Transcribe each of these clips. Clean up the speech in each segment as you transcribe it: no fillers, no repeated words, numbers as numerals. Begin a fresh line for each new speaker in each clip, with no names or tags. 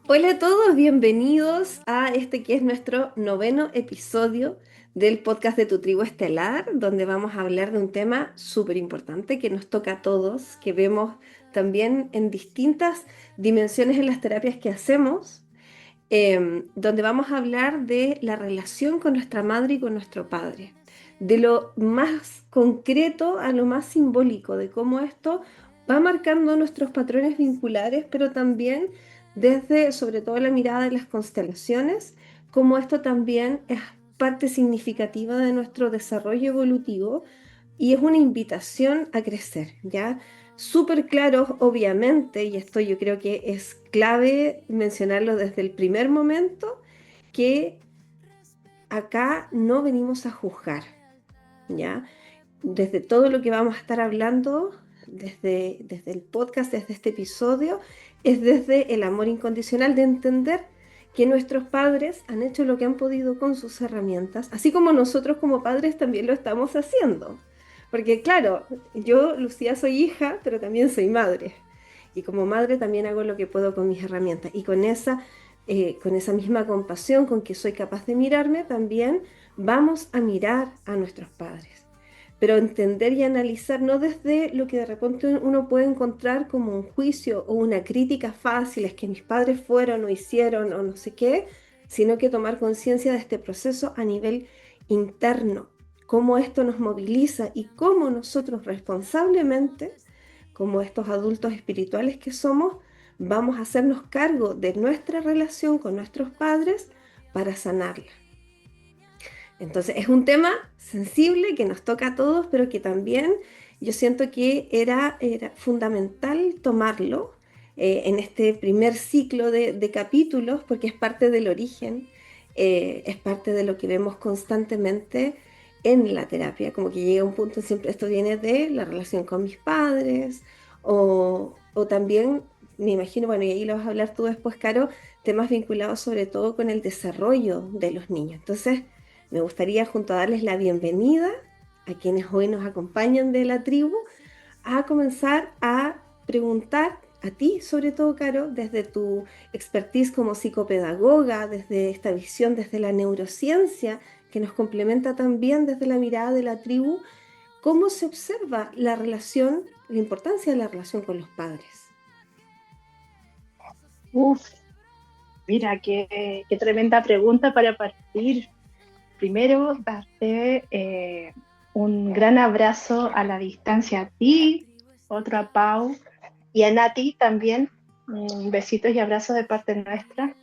Hola a todos, bienvenidos a este que es nuestro noveno episodio del podcast de Tu Tribu Estelar, donde vamos a hablar de un tema súper importante que nos toca a todos, que vemos también en distintas dimensiones en las terapias que hacemos, donde vamos a hablar de la relación con nuestra madre y con nuestro padre, de lo más concreto a lo más simbólico, de cómo esto va marcando nuestros patrones vinculares, pero también desde, sobre todo, la mirada de las constelaciones, cómo esto también es parte significativa de nuestro desarrollo evolutivo y es una invitación a crecer, ¿ya? Súper claro, obviamente, y esto yo creo que es clave mencionarlo desde el primer momento, que acá no venimos a juzgar, ¿ya? Desde todo lo que vamos a estar hablando, desde el podcast, desde este episodio, es desde el amor incondicional de entender que nuestros padres han hecho lo que han podido con sus herramientas, así como nosotros como padres también lo estamos haciendo. Porque claro, yo, Lucía, soy hija, pero también soy madre. Y como madre también hago lo que puedo con mis herramientas. Y con esa misma compasión con que soy capaz de mirarme, también vamos a mirar a nuestros padres, pero entender y analizar no desde lo que de repente uno puede encontrar como un juicio o una crítica fácil, es que mis padres fueron o hicieron o no sé qué, sino que tomar conciencia de este proceso a nivel interno, cómo esto nos moviliza y cómo nosotros responsablemente, como estos adultos espirituales que somos, vamos a hacernos cargo de nuestra relación con nuestros padres para sanarla. Entonces es un tema sensible que nos toca a todos, pero que también yo siento que era fundamental tomarlo en este primer ciclo de capítulos, porque es parte del origen, es parte de lo que vemos constantemente en la terapia, como que llega un punto, siempre esto viene de la relación con mis padres, o también, me imagino, bueno, y ahí lo vas a hablar tú después, Caro, temas vinculados sobre todo con el desarrollo de los niños. Entonces, me gustaría, junto a darles la bienvenida a quienes hoy nos acompañan de la tribu, a comenzar a preguntar a ti, sobre todo, Caro, desde tu expertise como psicopedagoga, desde esta visión, desde la neurociencia, que nos complementa también desde la mirada de la tribu, cómo se observa la relación, la importancia de la relación con los padres.
Uf, mira, qué tremenda pregunta para partir. Primero, darte un gran abrazo a la distancia a ti, otro a Pau y a Nati también. Besitos y abrazos de parte nuestra.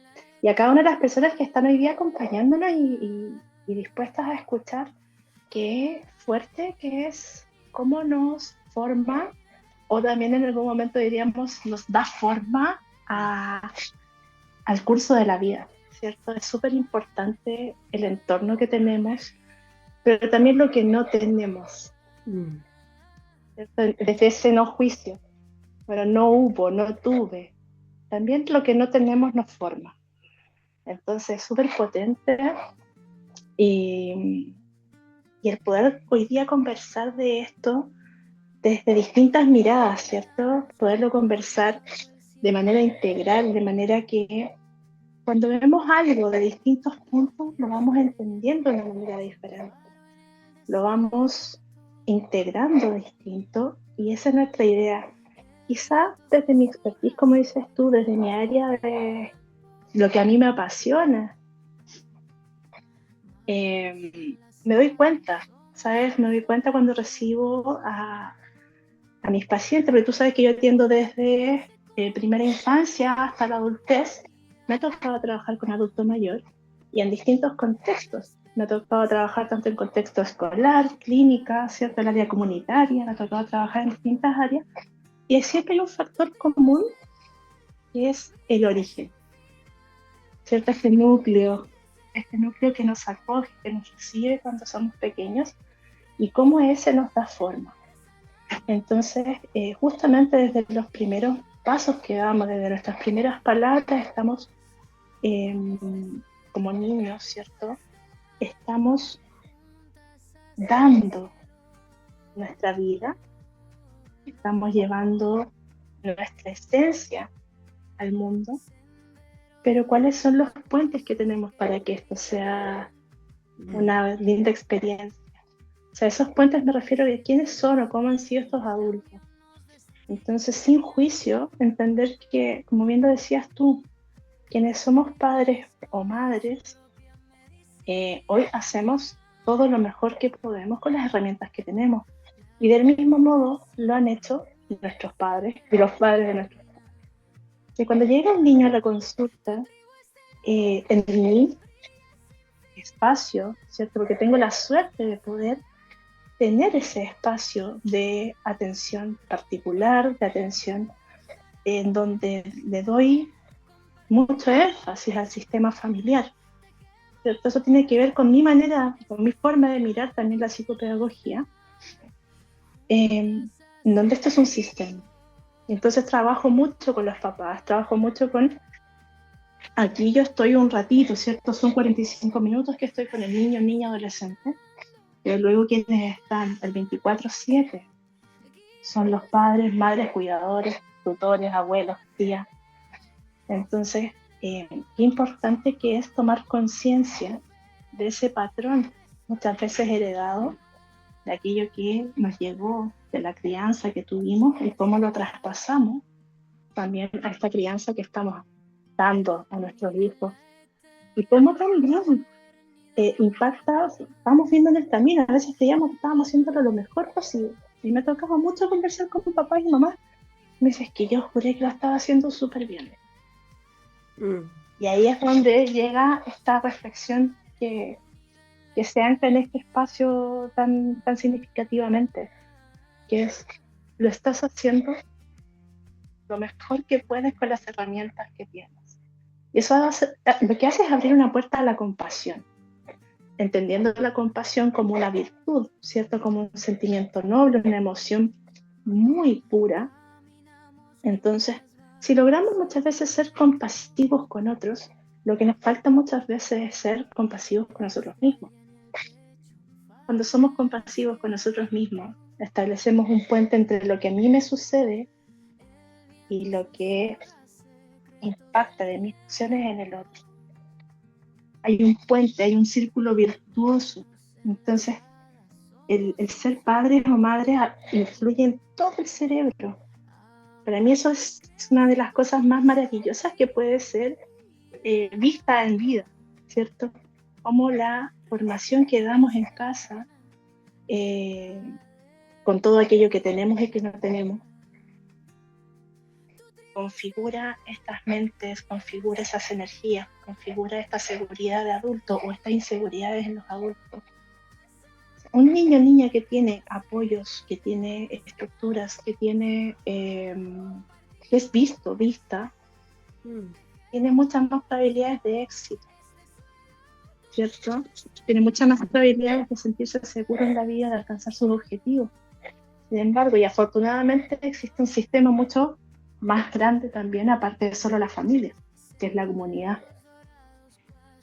Y a cada una de las personas que están hoy día acompañándonos y dispuestas a escuchar qué fuerte que es, cómo nos forma, o también en algún momento diríamos, nos da forma al curso de la vida, ¿cierto? Es súper importante el entorno que tenemos, pero también lo que no tenemos,
Mm.
¿cierto? Desde ese no juicio, pero no hubo, no tuve. También lo que no tenemos nos forma. Entonces, es súper potente y, y el poder hoy día conversar de esto desde distintas miradas, ¿cierto? Poderlo conversar de manera integral, de manera que cuando vemos algo de distintos puntos, lo vamos entendiendo de una manera diferente, lo vamos integrando distinto y esa es nuestra idea. Quizá desde mi expertise, como dices tú, desde mi área de lo que a mí me apasiona, me doy cuenta, ¿sabes? Me doy cuenta cuando recibo a mis pacientes, porque tú sabes que yo atiendo desde primera infancia hasta la adultez. Me ha tocado trabajar con adulto mayor y en distintos contextos. Me ha tocado trabajar tanto en contexto escolar, clínica, ¿cierto? El área comunitaria, me ha tocado trabajar en distintas áreas. Y siempre hay un factor común que es el origen, ¿cierto? Este núcleo que nos acoge, que nos recibe cuando somos pequeños y cómo ese nos da forma. Entonces, justamente desde los primeros pasos que damos, desde nuestras primeras palabras, estamos eh, como niños, ¿cierto? Estamos dando nuestra vida, estamos llevando nuestra esencia al mundo pero ¿cuáles son los puentes que tenemos para que esto sea
Mm.
una linda experiencia? O sea, esos puentes me refiero a quiénes son o cómo han sido estos adultos. Entonces, sin juicio, entender que, como bien lo decías tú, quienes somos padres o madres, hoy hacemos todo lo mejor que podemos con las herramientas que tenemos. Y del mismo modo lo han hecho nuestros padres y los padres de nuestros padres. Y cuando llega un niño a la consulta, en mi espacio, ¿cierto? Porque tengo la suerte de poder tener ese espacio de atención particular, de atención en donde le doy mucho énfasis al sistema familiar, ¿cierto? Eso tiene que ver con mi manera, con mi forma de mirar también la psicopedagogía, en donde esto es un sistema. Entonces trabajo mucho con los papás, trabajo mucho con, aquí yo estoy un ratito, ¿cierto? Son 45 minutos que estoy con el niño, niña, adolescente, pero luego quienes están el 24/7 son los padres, madres, cuidadores, tutores, abuelos, tías. Entonces, qué importante que es tomar conciencia de ese patrón, muchas veces heredado, de aquello que nos llegó, de la crianza que tuvimos y cómo lo traspasamos también a esta crianza que estamos dando a nuestros hijos. Y cómo también impacta, estamos viendo en el camino, a veces creíamos que estábamos haciéndolo lo mejor posible. Y me tocaba mucho conversar con mi papá y mi mamá. Me dices que yo juré que lo estaba haciendo súper bien.
Mm.
Y ahí es donde llega esta reflexión que se ancla en este espacio tan significativamente, que es, lo estás haciendo lo mejor que puedes con las herramientas que tienes. Y eso lo que hace es abrir una puerta a la compasión, entendiendo la compasión como una virtud, ¿cierto? Como un sentimiento noble, una emoción muy pura. Entonces, si logramos muchas veces ser compasivos con otros, lo que nos falta muchas veces es ser compasivos con nosotros mismos. Cuando somos compasivos con nosotros mismos, establecemos un puente entre lo que a mí me sucede y lo que impacta de mis acciones en el otro. Hay un puente, hay un círculo virtuoso. Entonces, el ser padre o madre influye en todo el cerebro. Para mí eso es una de las cosas más maravillosas que puede ser vista en vida, ¿cierto? Como la formación que damos en casa, eh, con todo aquello que tenemos y que no tenemos, configura estas mentes, configura esas energías, configura esta seguridad de adulto o estas inseguridades en los adultos. Un niño o niña que tiene apoyos, que tiene estructuras, que es visto, vista,
Mm.
tiene muchas más probabilidades de éxito, ¿cierto? Tiene muchas más probabilidades de sentirse seguro en la vida, de alcanzar sus objetivos. Sin embargo, y afortunadamente existe un sistema mucho más grande también, aparte de solo la familia, que es la comunidad.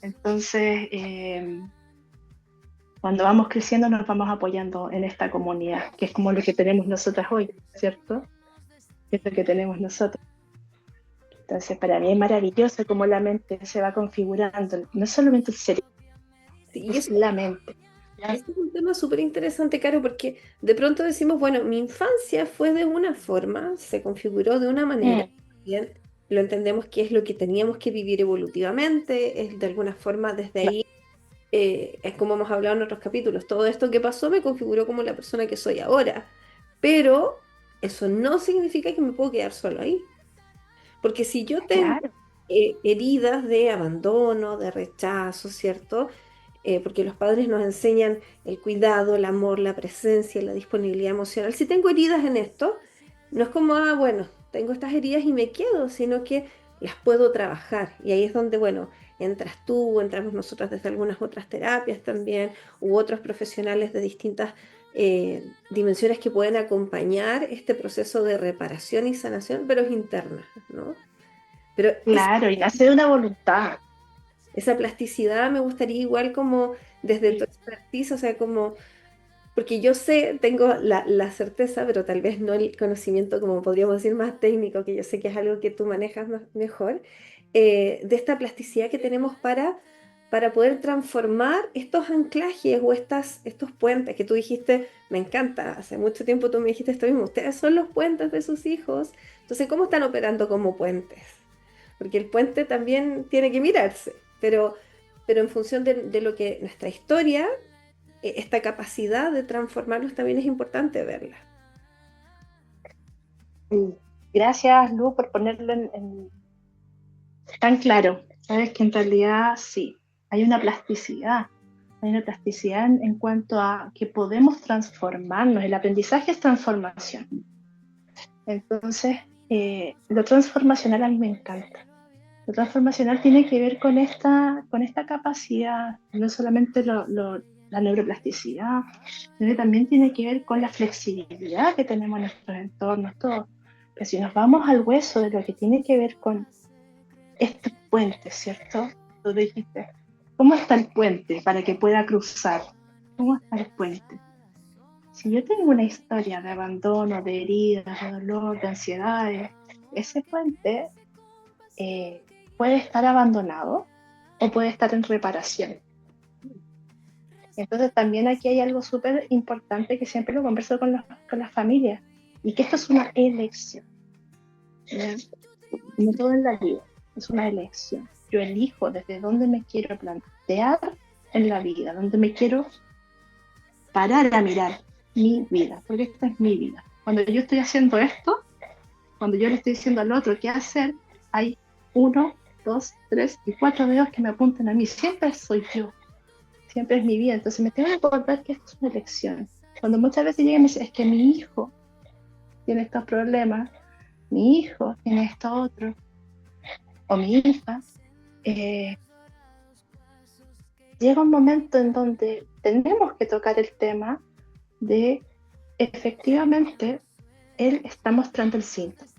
Entonces, cuando vamos creciendo nos vamos apoyando en esta comunidad, que es como lo que tenemos nosotras hoy, ¿cierto? Que es lo que tenemos nosotros. Entonces, para mí es maravilloso cómo la mente se va configurando, no solamente el cerebro,
Sí, y
es la mente.
ese es un tema súper interesante, Caro, porque de pronto decimos, bueno, mi infancia fue de una forma, se configuró de una manera,
Mm,
bien, lo entendemos que es lo que teníamos que vivir evolutivamente, es de alguna forma desde ahí, es como hemos hablado en otros capítulos, todo esto que pasó me configuró como la persona que soy ahora, pero eso no significa que me puedo quedar solo ahí, porque si yo tengo
claro,
heridas de abandono, de rechazo, ¿cierto? Porque los padres nos enseñan el cuidado, el amor, la presencia, la disponibilidad emocional. Si tengo heridas en esto, no es como, ah, bueno, tengo estas heridas y me quedo, sino que las puedo trabajar. Y ahí es donde, bueno, entras tú, entramos nosotras desde algunas otras terapias también, u otros profesionales de distintas dimensiones que pueden acompañar este proceso de reparación y sanación, pero es interna, ¿no? Pero
claro, y nace de una voluntad.
esa plasticidad me gustaría igual como desde tu
Sí,
expertise, o sea, como, porque yo sé, tengo la certeza, pero tal vez no el conocimiento, como podríamos decir, más técnico, que yo sé que es algo que tú manejas mejor, de esta plasticidad que tenemos para poder transformar estos anclajes o estos puentes que tú dijiste, me encanta, hace mucho tiempo tú me dijiste esto mismo, ustedes son los puentes de sus hijos, entonces ¿cómo están operando como puentes? Porque el puente también tiene que mirarse, pero en función de lo que nuestra historia, esta capacidad de transformarnos también es importante verla.
Gracias, Lu, por ponerlo tan claro. Sabes que en realidad sí, hay una plasticidad. Hay una plasticidad en cuanto a que podemos transformarnos. El aprendizaje es transformación. Entonces, lo transformacional a mí me encanta. Lo transformacional tiene que ver con esta capacidad, no solamente la neuroplasticidad, sino que también tiene que ver con la flexibilidad que tenemos en nuestros entornos, todo. Pero si nos vamos al hueso de lo que tiene que ver con este puente, ¿cierto? Tú dijiste, ¿cómo está el puente para que pueda cruzar? ¿Cómo está el puente? Si yo tengo una historia de abandono, de heridas, de dolor, de ansiedades, ese puente puede estar abandonado o puede estar en reparación. Entonces también aquí hay algo súper importante que siempre lo converso con las familias, y que esto es una elección, ¿ya? No todo en la vida, es una elección. Yo elijo desde dónde me quiero plantear en la vida, dónde me quiero parar a mirar mi vida, porque esta es mi vida. Cuando yo estoy haciendo esto, cuando yo le estoy diciendo al otro qué hacer, hay 1, 2, 3 y 4 dedos que me apuntan a mí. Siempre soy yo, siempre es mi vida. Entonces me tengo que acordar que esto es una elección. Cuando muchas veces llegan y me dicen, es que mi hijo tiene estos problemas, mi hijo tiene esto otro, o mi hija, llega un momento en donde tenemos que tocar el tema de efectivamente él está mostrando el síntoma,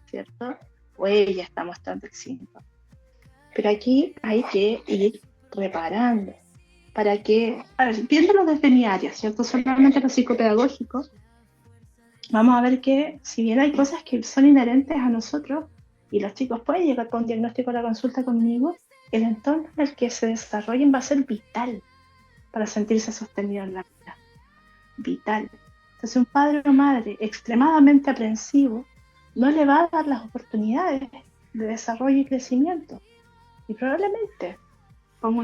¿cierto? O ella está mostrando el síntoma. Pero aquí hay que ir reparando para que, a ver, viéndolo desde mi área, ¿cierto? Solamente lo psicopedagógico, vamos a ver que si bien hay cosas que son inherentes a nosotros y los chicos pueden llegar con un diagnóstico a la consulta conmigo, el entorno en el que se desarrollen va a ser vital para sentirse sostenido en la vida. Vital. Entonces un padre o madre extremadamente aprensivo no le va a dar las oportunidades de desarrollo y crecimiento. Y probablemente, pongo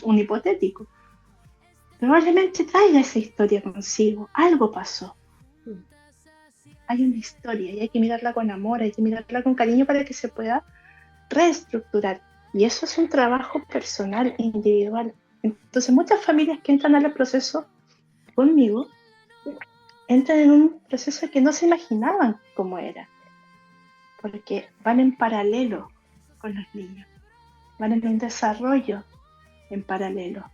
un hipotético, probablemente traiga esa historia consigo. Algo pasó. Hay una historia y hay que mirarla con amor, hay que mirarla con cariño para que se pueda reestructurar. Y eso es un trabajo personal, individual. Entonces muchas familias que entran al proceso conmigo entran en un proceso que no se imaginaban cómo era, porque van en paralelo con los niños, van en un desarrollo en paralelo,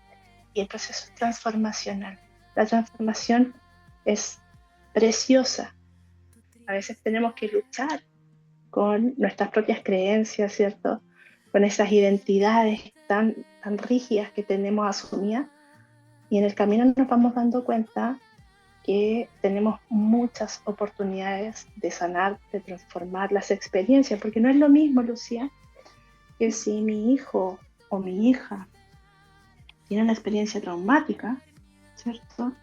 y el proceso es transformacional. La transformación es preciosa. A veces tenemos que luchar con nuestras propias creencias, ¿cierto? Con esas identidades tan rígidas que tenemos asumidas, y en el camino nos vamos dando cuenta que tenemos muchas oportunidades de sanar, de transformar las experiencias, porque no es lo mismo, Lucía, que si mi hijo o mi hija tiene una experiencia traumática, ¿cierto?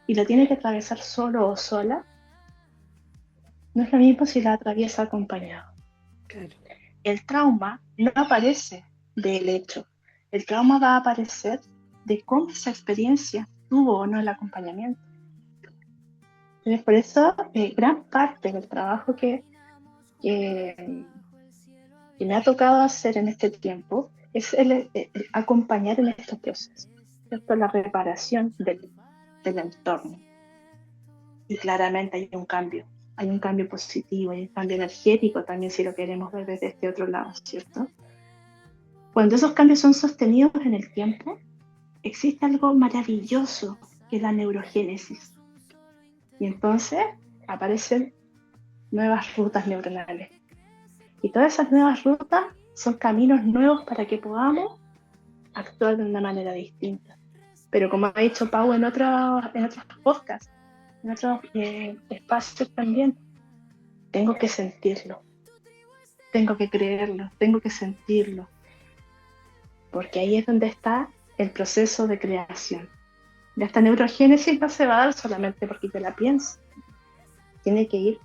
Y la tiene que atravesar solo o sola, no es lo mismo si la atraviesa acompañado.
Claro.
El trauma no aparece del hecho, el trauma va a aparecer de cómo esa experiencia tuvo o no el acompañamiento. Entonces, por eso, gran parte del trabajo que me ha tocado hacer en este tiempo es el acompañar en estos procesos, ¿cierto? La reparación del entorno. Y claramente hay un cambio positivo, hay un cambio energético también, si lo queremos ver desde este otro lado, ¿cierto? Cuando esos cambios son sostenidos en el tiempo, existe algo maravilloso que es la neurogénesis. Y entonces aparecen nuevas rutas neuronales. Y todas esas nuevas rutas son caminos nuevos para que podamos actuar de una manera distinta. Pero como ha dicho Pau en otros podcasts, en otros espacios también, tengo que sentirlo. tengo que creerlo, tengo que sentirlo, porque ahí es donde está el proceso de creación. Ya esta neurogénesis no se va a dar solamente porque yo la pienso, tiene que ir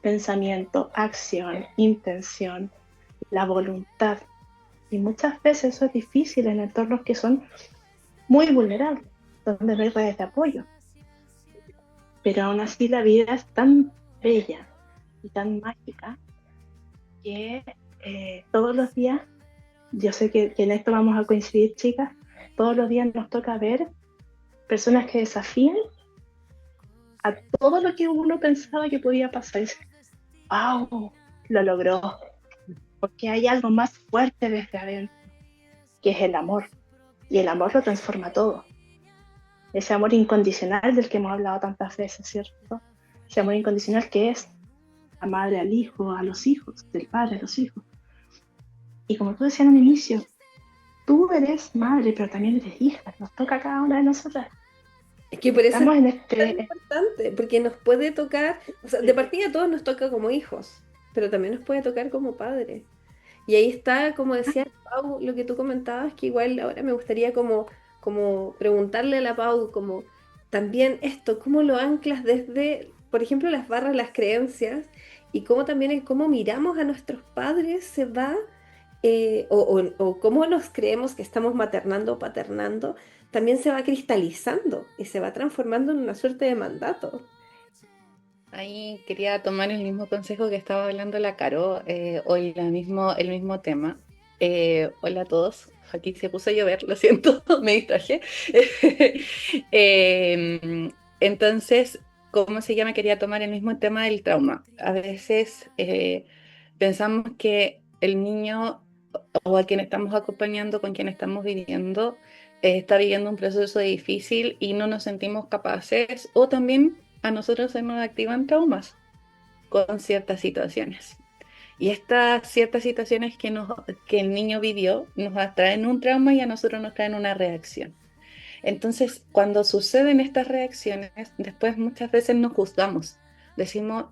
pensamiento, acción, intención, la voluntad. Y muchas veces eso es difícil en entornos que son muy vulnerables, donde no hay redes de apoyo. Pero aún así la vida es tan bella y tan mágica que todos los días, yo sé que en esto vamos a coincidir, chicas, todos los días nos toca ver personas que desafían a todo lo que uno pensaba que podía pasar. Y dice, ¡wow! Lo logró. Porque hay algo más fuerte desde adentro, que es el amor. Y el amor lo transforma todo. Ese amor incondicional del que hemos hablado tantas veces, ¿cierto? Ese amor incondicional que es la madre al hijo, a los hijos, del padre a los hijos. Y como tú decías en un inicio, tú eres madre, pero también eres hija. Nos toca a cada una de nosotras.
Es que por eso es
Estamos en
tan
este...
importante, porque nos puede tocar, o sea, de partida a todos nos toca como hijos, pero también nos puede tocar como padres. Y ahí está, como decía Pau, lo que tú comentabas, que igual ahora me gustaría como preguntarle a la Pau, como también esto, cómo lo anclas desde, por ejemplo, las barras, las creencias, y cómo también el cómo miramos a nuestros padres se va, o cómo nos creemos que estamos maternando o paternando, también se va cristalizando y se va transformando en una suerte de mandato.
Ahí quería tomar el mismo consejo que estaba hablando la Caro, hoy el mismo tema. Hola a todos, aquí se puso a llover, lo siento, me distraje. Entonces, ¿cómo se llama? Quería tomar el mismo tema del trauma. A veces pensamos que el niño o a quien estamos acompañando, con quien estamos viviendo, está viviendo un proceso difícil y no nos sentimos capaces, o también a nosotros se nos activan traumas con ciertas situaciones. Y estas ciertas situaciones que el niño vivió nos traen un trauma y a nosotros nos traen una reacción. Entonces, cuando suceden estas reacciones, después muchas veces nos juzgamos. Decimos,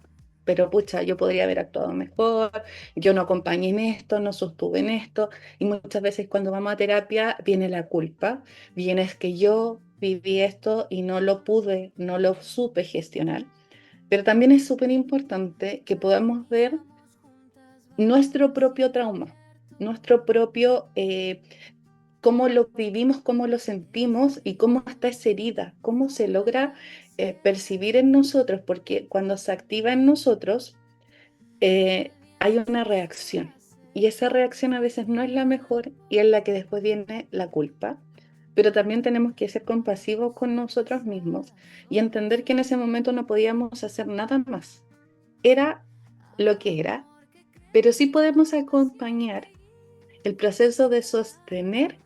pero pucha, yo podría haber actuado mejor, yo no acompañé en esto, no sostuve en esto. Y muchas veces cuando vamos a terapia viene la culpa, viene es que yo viví esto y no lo pude, no lo supe gestionar. Pero también es súper importante que podamos ver nuestro propio trauma, nuestro propio cómo lo vivimos, cómo lo sentimos y cómo está esa herida, cómo se logra percibir en nosotros, porque cuando se activa en nosotros hay una reacción y esa reacción a veces no es la mejor y es la que después viene la culpa, pero también tenemos que ser compasivos con nosotros mismos y entender que en ese momento no podíamos hacer nada más. Era lo que era, pero sí podemos acompañar el proceso de sostener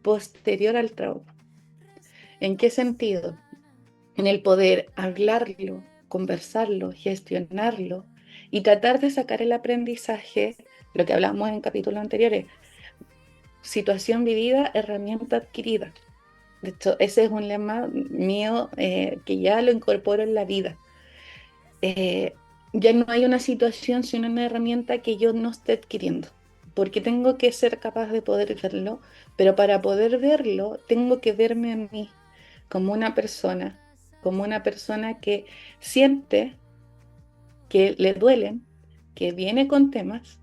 posterior al trauma. ¿En qué sentido? En el poder hablarlo, conversarlo, gestionarlo y tratar de sacar el aprendizaje, lo que hablamos en capítulos anteriores, situación vivida, herramienta adquirida. De hecho, ese es un lema mío que ya lo incorporo en la vida. Eh, ya no hay una situación, sino una herramienta que yo no esté adquiriendo, porque tengo que ser capaz de poder verlo, pero para poder verlo tengo que verme a mí como una persona que siente, que le duelen, que viene con temas,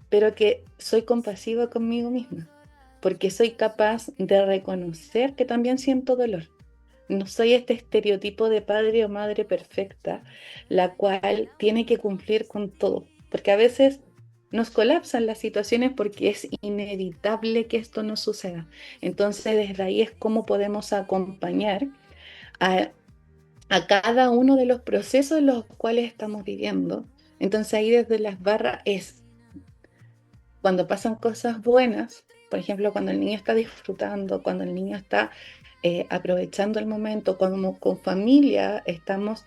pero que soy compasiva conmigo misma, porque soy capaz de reconocer que también siento dolor. No soy este estereotipo de padre o madre perfecta, la cual tiene que cumplir con todo, porque a veces nos colapsan las situaciones porque es inevitable que esto no suceda. Entonces, desde ahí es cómo podemos acompañar a, a cada uno de los procesos en los cuales estamos viviendo. Entonces, ahí desde las barras es cuando pasan cosas buenas, por ejemplo, cuando el niño está disfrutando, cuando el niño está aprovechando el momento, cuando con familia estamos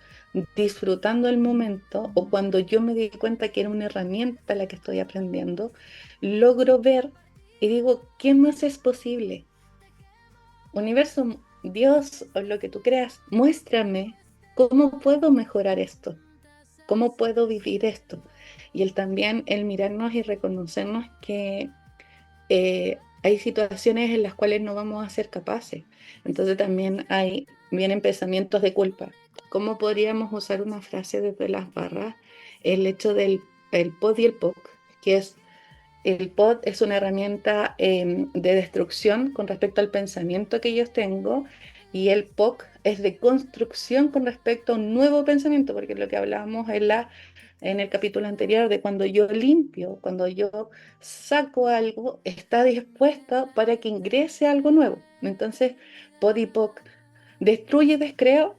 disfrutando el momento, o cuando yo me di cuenta que era una herramienta la que estoy aprendiendo, logro ver y digo, ¿qué más es posible? Universo, Dios o lo que tú creas, muéstrame cómo puedo mejorar esto, ¿cómo puedo vivir esto? Y el mirarnos y reconocernos que hay situaciones en las cuales no vamos a ser capaces. Entonces también vienen pensamientos de culpa. ¿Cómo podríamos usar una frase desde las barras? El hecho del el POD y el POC, que es el POD es una herramienta de destrucción con respecto al pensamiento que yo tengo, y el POC es de construcción con respecto a un nuevo pensamiento, porque lo que hablábamos en el capítulo anterior, de cuando yo limpio, cuando yo saco algo, está dispuesto para que ingrese algo nuevo. Entonces, POD y POC destruye y descreo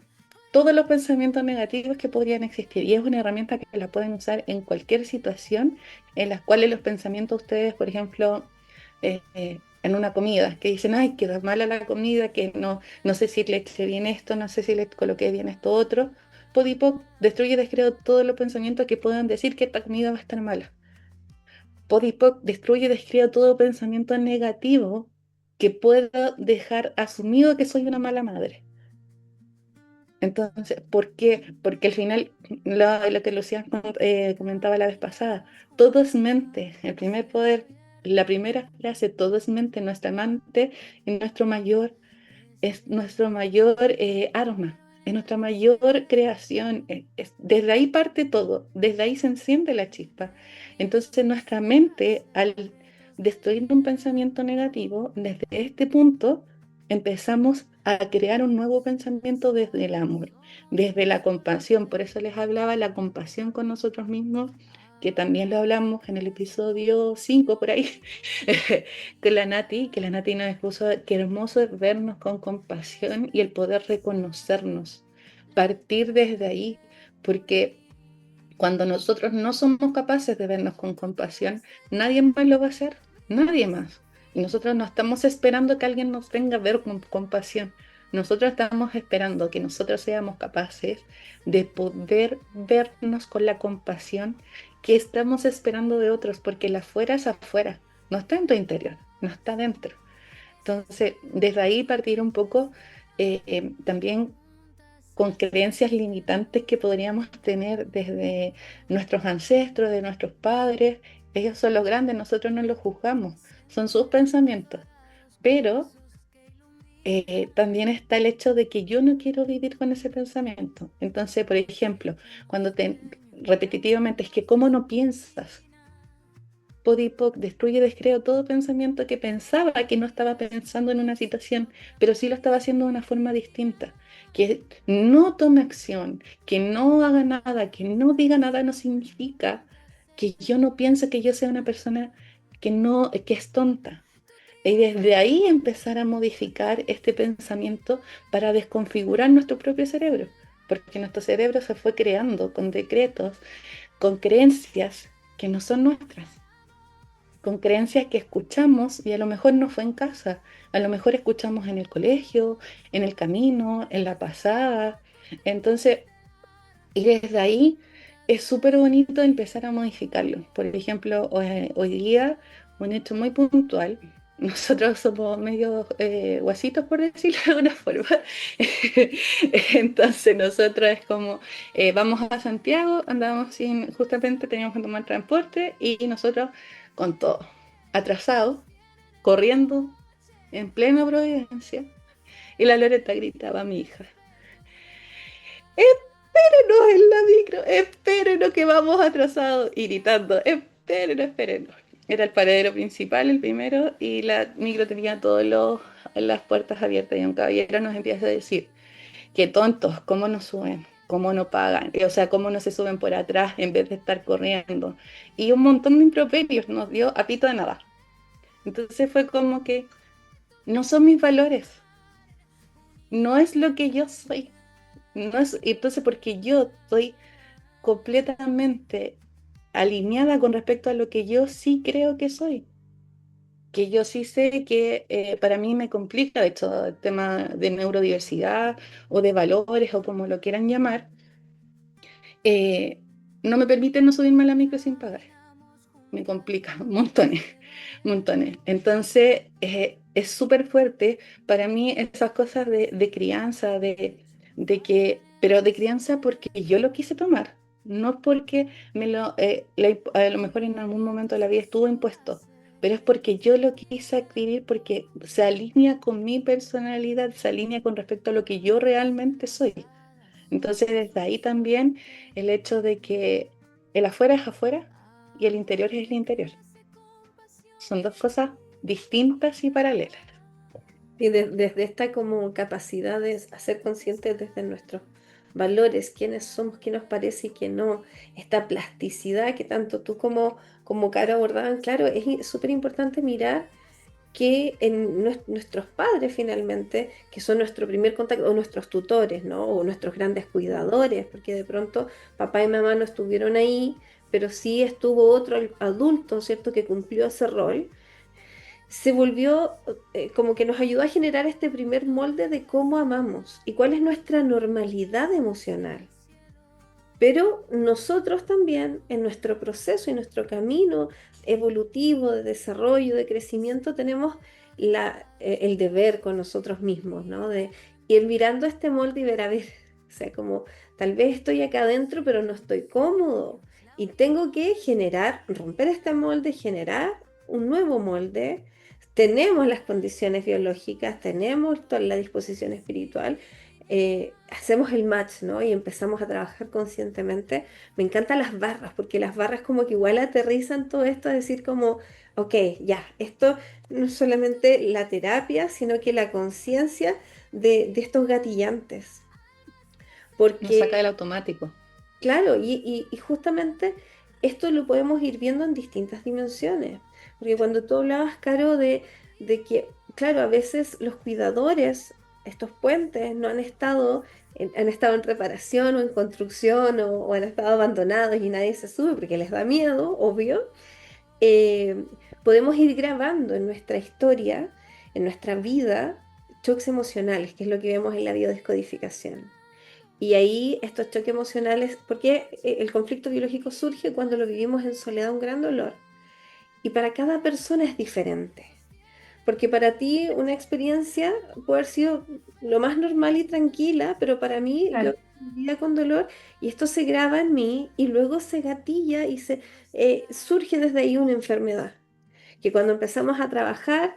todos los pensamientos negativos que podrían existir. Y es una herramienta que la pueden usar en cualquier situación en las cuales los pensamientos ustedes, por ejemplo, en una comida, que dicen, ay, queda mala la comida, que no sé si le eché bien esto, no sé si le coloqué bien esto otro. Podipoc destruye y descreo todos los pensamientos que puedan decir que esta comida va a estar mala. Podipoc destruye y descreo todo pensamiento negativo que pueda dejar asumido que soy una mala madre. Entonces, ¿por qué? Porque al final, lo que Lucía comentaba la vez pasada, todo es mente. El primer poder, la primera frase, todo es mente, nuestra mente es nuestro mayor arma, es nuestra mayor creación. Desde ahí parte todo, desde ahí se enciende la chispa. Entonces, nuestra mente, al destruir un pensamiento negativo, desde este punto empezamos a crear un nuevo pensamiento desde el amor, desde la compasión. Por eso les hablaba la compasión con nosotros mismos, que también lo hablamos en el episodio 5 por ahí, que la Nati nos expuso, qué hermoso es vernos con compasión y el poder reconocernos, partir desde ahí, porque cuando nosotros no somos capaces de vernos con compasión, nadie más lo va a hacer, nadie más. Y nosotros no estamos esperando que alguien nos venga a ver con compasión. Nosotros estamos esperando que nosotros seamos capaces de poder vernos con la compasión que estamos esperando de otros, porque el afuera es afuera, no está en tu interior, no está dentro. Entonces, desde ahí partir un poco también con creencias limitantes que podríamos tener desde nuestros ancestros, de nuestros padres. Ellos son los grandes, nosotros no los juzgamos, son sus pensamientos. Pero también está el hecho de que yo no quiero vivir con ese pensamiento. Entonces, por ejemplo, repetitivamente, es que ¿cómo no piensas? Podipoc destruye, descreo todo pensamiento que pensaba que no estaba pensando en una situación, pero sí lo estaba haciendo de una forma distinta. Que no tome acción, que no haga nada, que no diga nada, no significa que yo no piense que yo sea una persona que es tonta. Y desde ahí empezar a modificar este pensamiento para desconfigurar nuestro propio cerebro, porque nuestro cerebro se fue creando con decretos, con creencias que no son nuestras, con creencias que escuchamos y a lo mejor no fue en casa, a lo mejor escuchamos en el colegio, en el camino, en la pasada. Entonces, y desde ahí es súper bonito empezar a modificarlo. Por ejemplo, hoy día, un hecho muy puntual, nosotros somos medio guasitos, por decirlo de alguna forma. Entonces nosotros es como, vamos a Santiago, andamos justamente teníamos que tomar transporte y nosotros con todo, atrasados, corriendo, en plena Providencia, y la Loreta gritaba a mi hija, espérenos en la micro, espérenos que vamos atrasados, y gritando, espérenos, espérenos. Era el paradero principal, el primero, y la micro tenía todas las puertas abiertas, y un caballero nos empieza a decir, qué tontos, cómo no suben, cómo no pagan, o sea, cómo no se suben por atrás en vez de estar corriendo. Y un montón de improperios nos dio a pito de nada. Entonces fue como que no son mis valores, no es lo que yo soy. No es, entonces, porque yo estoy completamente alineada con respecto a lo que yo sí creo que soy, que yo sí sé que para mí me complica, de hecho, el tema de neurodiversidad o de valores o como lo quieran llamar, eh, no me permite no subirme a la micro sin pagar. Me complica montones, montones. Entonces, es súper fuerte para mí esas cosas de crianza, pero de crianza porque yo lo quise tomar. No es porque a lo mejor en algún momento de la vida estuvo impuesto, pero es porque yo lo quise adquirir porque se alinea con mi personalidad, se alinea con respecto a lo que yo realmente soy. Entonces, desde ahí también el hecho de que el afuera es afuera y el interior es el interior. Son dos cosas distintas y paralelas.
Y desde esta como capacidad de hacer conscientes desde nuestros valores, quiénes somos, qué nos parece y qué no, esta plasticidad que tanto tú como Caro abordaban, claro, es súper importante mirar que en nuestros padres finalmente, que son nuestro primer contacto, o nuestros tutores, ¿no? O nuestros grandes cuidadores, porque de pronto papá y mamá no estuvieron ahí, pero sí estuvo otro adulto, ¿cierto?, que cumplió ese rol, se volvió como que nos ayudó a generar este primer molde de cómo amamos y cuál es nuestra normalidad emocional. Pero nosotros también, en nuestro proceso y nuestro camino evolutivo de desarrollo, de crecimiento, tenemos el deber con nosotros mismos, ¿no? De ir mirando este molde y ver, a ver, o sea, como tal vez estoy acá adentro, pero no estoy cómodo. Y tengo que generar, romper este molde, generar un nuevo molde. Tenemos las condiciones biológicas, tenemos toda la disposición espiritual, hacemos el match, ¿no? Y empezamos a trabajar conscientemente. Me encantan las barras, porque las barras como que igual aterrizan todo esto, a decir como, ok, ya, esto no es solamente la terapia, sino que la conciencia de estos gatillantes.
Nos saca
Porque,
del automático.
claro, y justamente esto lo podemos ir viendo en distintas dimensiones. Porque cuando tú hablabas, Caro, de que, claro, a veces los cuidadores, estos puentes, no han estado, han estado en reparación o en construcción o han estado abandonados y nadie se sube porque les da miedo, obvio. eh, Podemos ir grabando en nuestra historia, en nuestra vida, choques emocionales, que es lo que vemos en la biodescodificación. Y ahí estos choques emocionales, porque el conflicto biológico surge cuando lo vivimos en soledad, un gran dolor. Y para cada persona es diferente. Porque para ti una experiencia puede haber sido lo más normal y tranquila, pero para mí yo
Claro.
vivía con dolor y esto se graba en mí y luego se gatilla y se surge desde ahí una enfermedad. Que cuando empezamos a trabajar,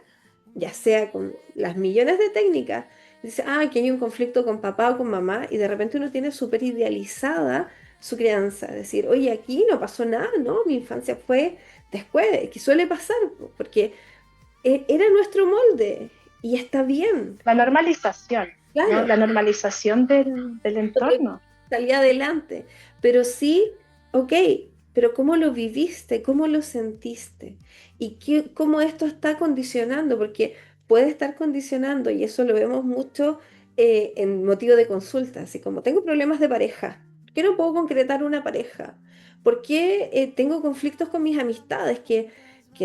ya sea con las millones de técnicas, dice, ah, que hay un conflicto con papá o con mamá, y de repente uno tiene súper idealizada su crianza, decir, oye, aquí no pasó nada, ¿no? Mi infancia fue después, que suele pasar, porque era nuestro molde, y está bien,
La normalización, ¿no?
claro,
La normalización del entorno.
salía adelante, pero sí, ok, pero ¿cómo lo viviste? ¿Cómo lo sentiste? ¿Y cómo esto está condicionando? Porque puede estar condicionando, y eso lo vemos mucho en motivo de consulta, así como tengo problemas de pareja, ¿por qué no puedo concretar una pareja? ¿Por qué tengo conflictos con mis amistades que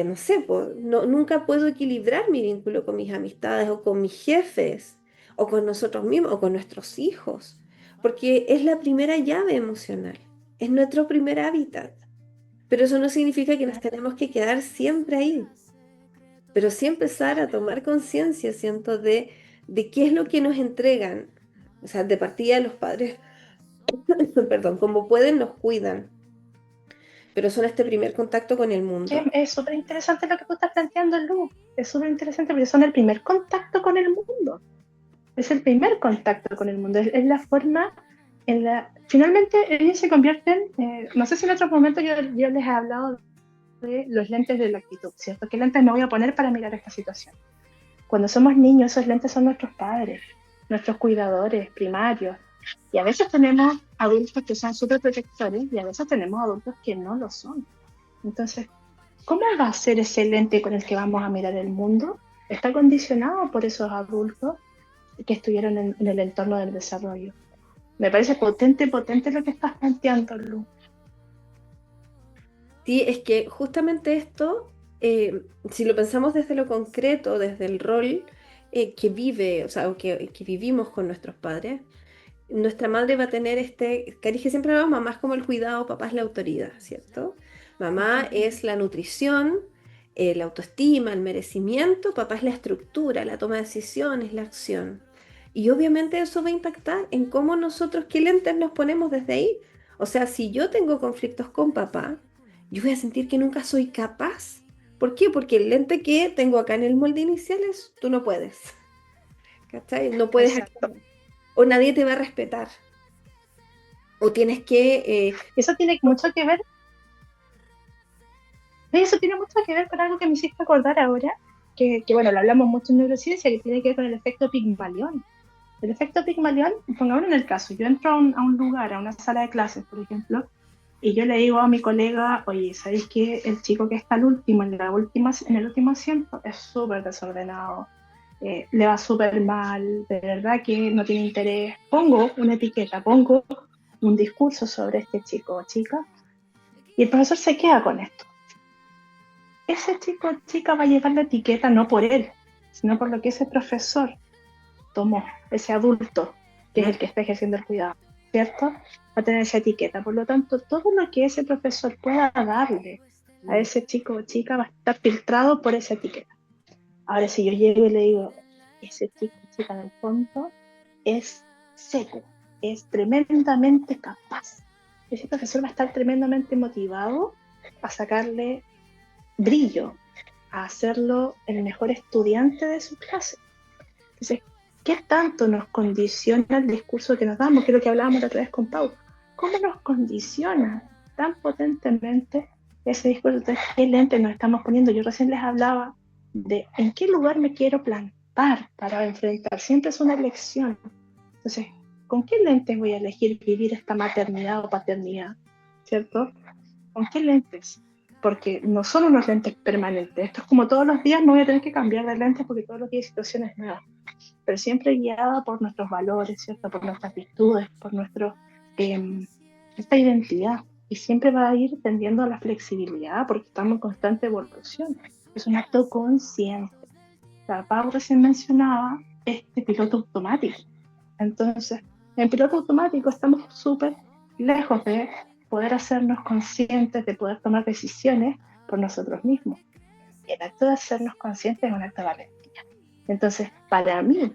no sé, nunca puedo equilibrar mi vínculo con mis amistades o con mis jefes o con nosotros mismos o con nuestros hijos? Porque es la primera llave emocional, es nuestro primer hábitat. Pero eso no significa que nos tenemos que quedar siempre ahí, pero sí empezar a tomar conciencia, siento, de qué es lo que nos entregan. O sea, de partida los padres, perdón, como pueden, nos cuidan, pero son este primer contacto con el
Que
mundo.
es súper interesante lo que tú estás planteando, Lu. Es súper interesante porque son el primer contacto con el mundo. Es el primer contacto con el mundo. Es la forma en la... Finalmente ellos se convierten, no sé si en otros momentos yo les he hablado de los lentes de la actitud, ¿cierto? ¿Qué lentes me voy a poner para mirar esta situación? Cuando somos niños, esos lentes son nuestros padres, nuestros cuidadores primarios. Y a veces tenemos adultos que son súper protectores y a veces tenemos adultos que no lo son. Entonces, ¿cómo va a ser ese lente con el que vamos a mirar el mundo? Está condicionado por esos adultos que estuvieron en el entorno del desarrollo. Me parece potente, potente lo que estás planteando, Lu.
Sí, es que justamente esto, si lo pensamos desde lo concreto, desde el rol que vive, o sea, o que vivimos con nuestros padres, nuestra madre va a tener este, que dije siempre, no, mamá es como el cuidado, papá es la autoridad, ¿cierto? Mamá es la nutrición, la autoestima, el merecimiento, papá es la estructura, la toma de decisiones, la acción. Y obviamente eso va a impactar en cómo nosotros, qué lentes nos ponemos desde ahí. O sea, si yo tengo conflictos con papá, yo voy a sentir que nunca soy capaz. ¿Por qué? Porque el lente que tengo acá en el molde inicial es, tú no puedes, ¿cachai? No puedes
Exacto.
actuar. O nadie te va a respetar. O tienes que...
Eso tiene mucho que ver, eso tiene mucho que ver con algo que me hiciste acordar ahora, que bueno, lo hablamos mucho en neurociencia, que tiene que ver con el efecto Pigmalión. El efecto Pigmalión, pongamos en el caso, yo entro a un lugar, a una sala de clases, por ejemplo, y yo le digo a mi colega, oye, ¿sabéis que el chico que está al último, en el último asiento, es súper desordenado, le va súper mal, de verdad que no tiene interés? Pongo una etiqueta, pongo un discurso sobre este chico o chica, y el profesor se queda con esto. Ese chico o chica va a llevar la etiqueta no por él, sino por lo que ese profesor tomó, ese adulto, que es
¿no?
el que está ejerciendo el cuidado, ¿cierto? Va a tener esa etiqueta. Por lo tanto, todo lo que ese profesor pueda darle a ese chico o chica va a estar filtrado por esa etiqueta. Ahora, si yo llego y le digo, ese chico o chica en el fondo es seco, es tremendamente capaz, ese profesor va a estar tremendamente motivado a sacarle brillo, a hacerlo el mejor estudiante de su clase. Entonces, ¿qué tanto nos condiciona el discurso que nos damos? Que es lo que hablábamos la otra vez con Pau. ¿Cómo nos condiciona tan potentemente ese discurso? Entonces, ¿qué lente nos estamos poniendo? Yo recién les hablaba de en qué lugar me quiero plantar para enfrentar. Siempre es una elección. Entonces, ¿con qué lentes voy a elegir vivir esta maternidad o paternidad? ¿Cierto? ¿Con qué lentes? Porque no son unos lentes permanentes. Esto es como todos los días, no voy a tener que cambiar de lentes porque todos los días hay situaciones nuevas, pero siempre guiada por nuestros valores, ¿cierto? Por nuestras virtudes, por esta identidad. Y siempre va a ir tendiendo a la flexibilidad porque estamos en constante evolución. Es un acto consciente. O sea, Pau recién mencionaba este piloto automático. Entonces, en piloto automático estamos súper lejos de poder hacernos conscientes, de poder tomar decisiones por nosotros mismos. Y el acto de hacernos conscientes es un acto de valentía. Entonces, para mí,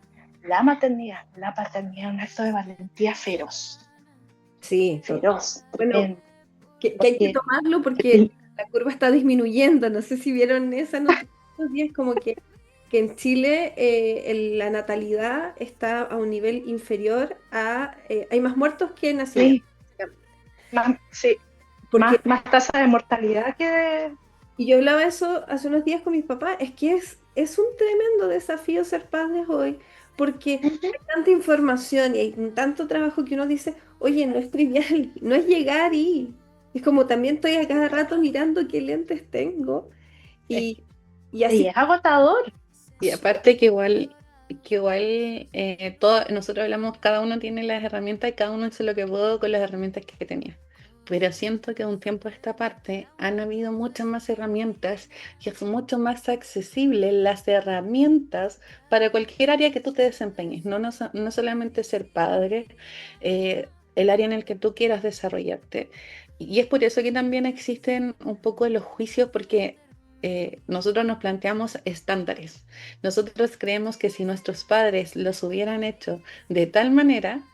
la maternidad, la paternidad es un acto de valentía feroz,
Sí,
feroz,
bueno,
tremendo.
que hay que
Porque,
tomarlo porque la curva está disminuyendo. No sé si vieron esa noticia estos días, como que en Chile la natalidad está a un nivel inferior a... hay más muertos que nacimientos.
sí, sí,
Porque,
más tasa de mortalidad que de...
y yo hablaba eso hace unos días con mis papás, es que es un tremendo desafío ser padres hoy, porque
Uh-huh.
hay tanta información y hay tanto trabajo que uno dice, oye, no es trivial, no es llegar y... Es como también estoy a cada rato mirando qué lentes tengo y, y
Y
así.
es agotador.
Y aparte nosotros hablamos, cada uno tiene las herramientas y cada uno hace lo que puedo con las herramientas que tenía. Pero siento que de un tiempo a esta parte han habido muchas más herramientas y es mucho más accesible las herramientas para cualquier área que tú te desempeñes, no solamente ser padre, el área en el que tú quieras desarrollarte. Y es por eso que también existen un poco los juicios, porque nosotros nos planteamos estándares. Nosotros creemos que si nuestros padres los hubieran hecho de tal manera,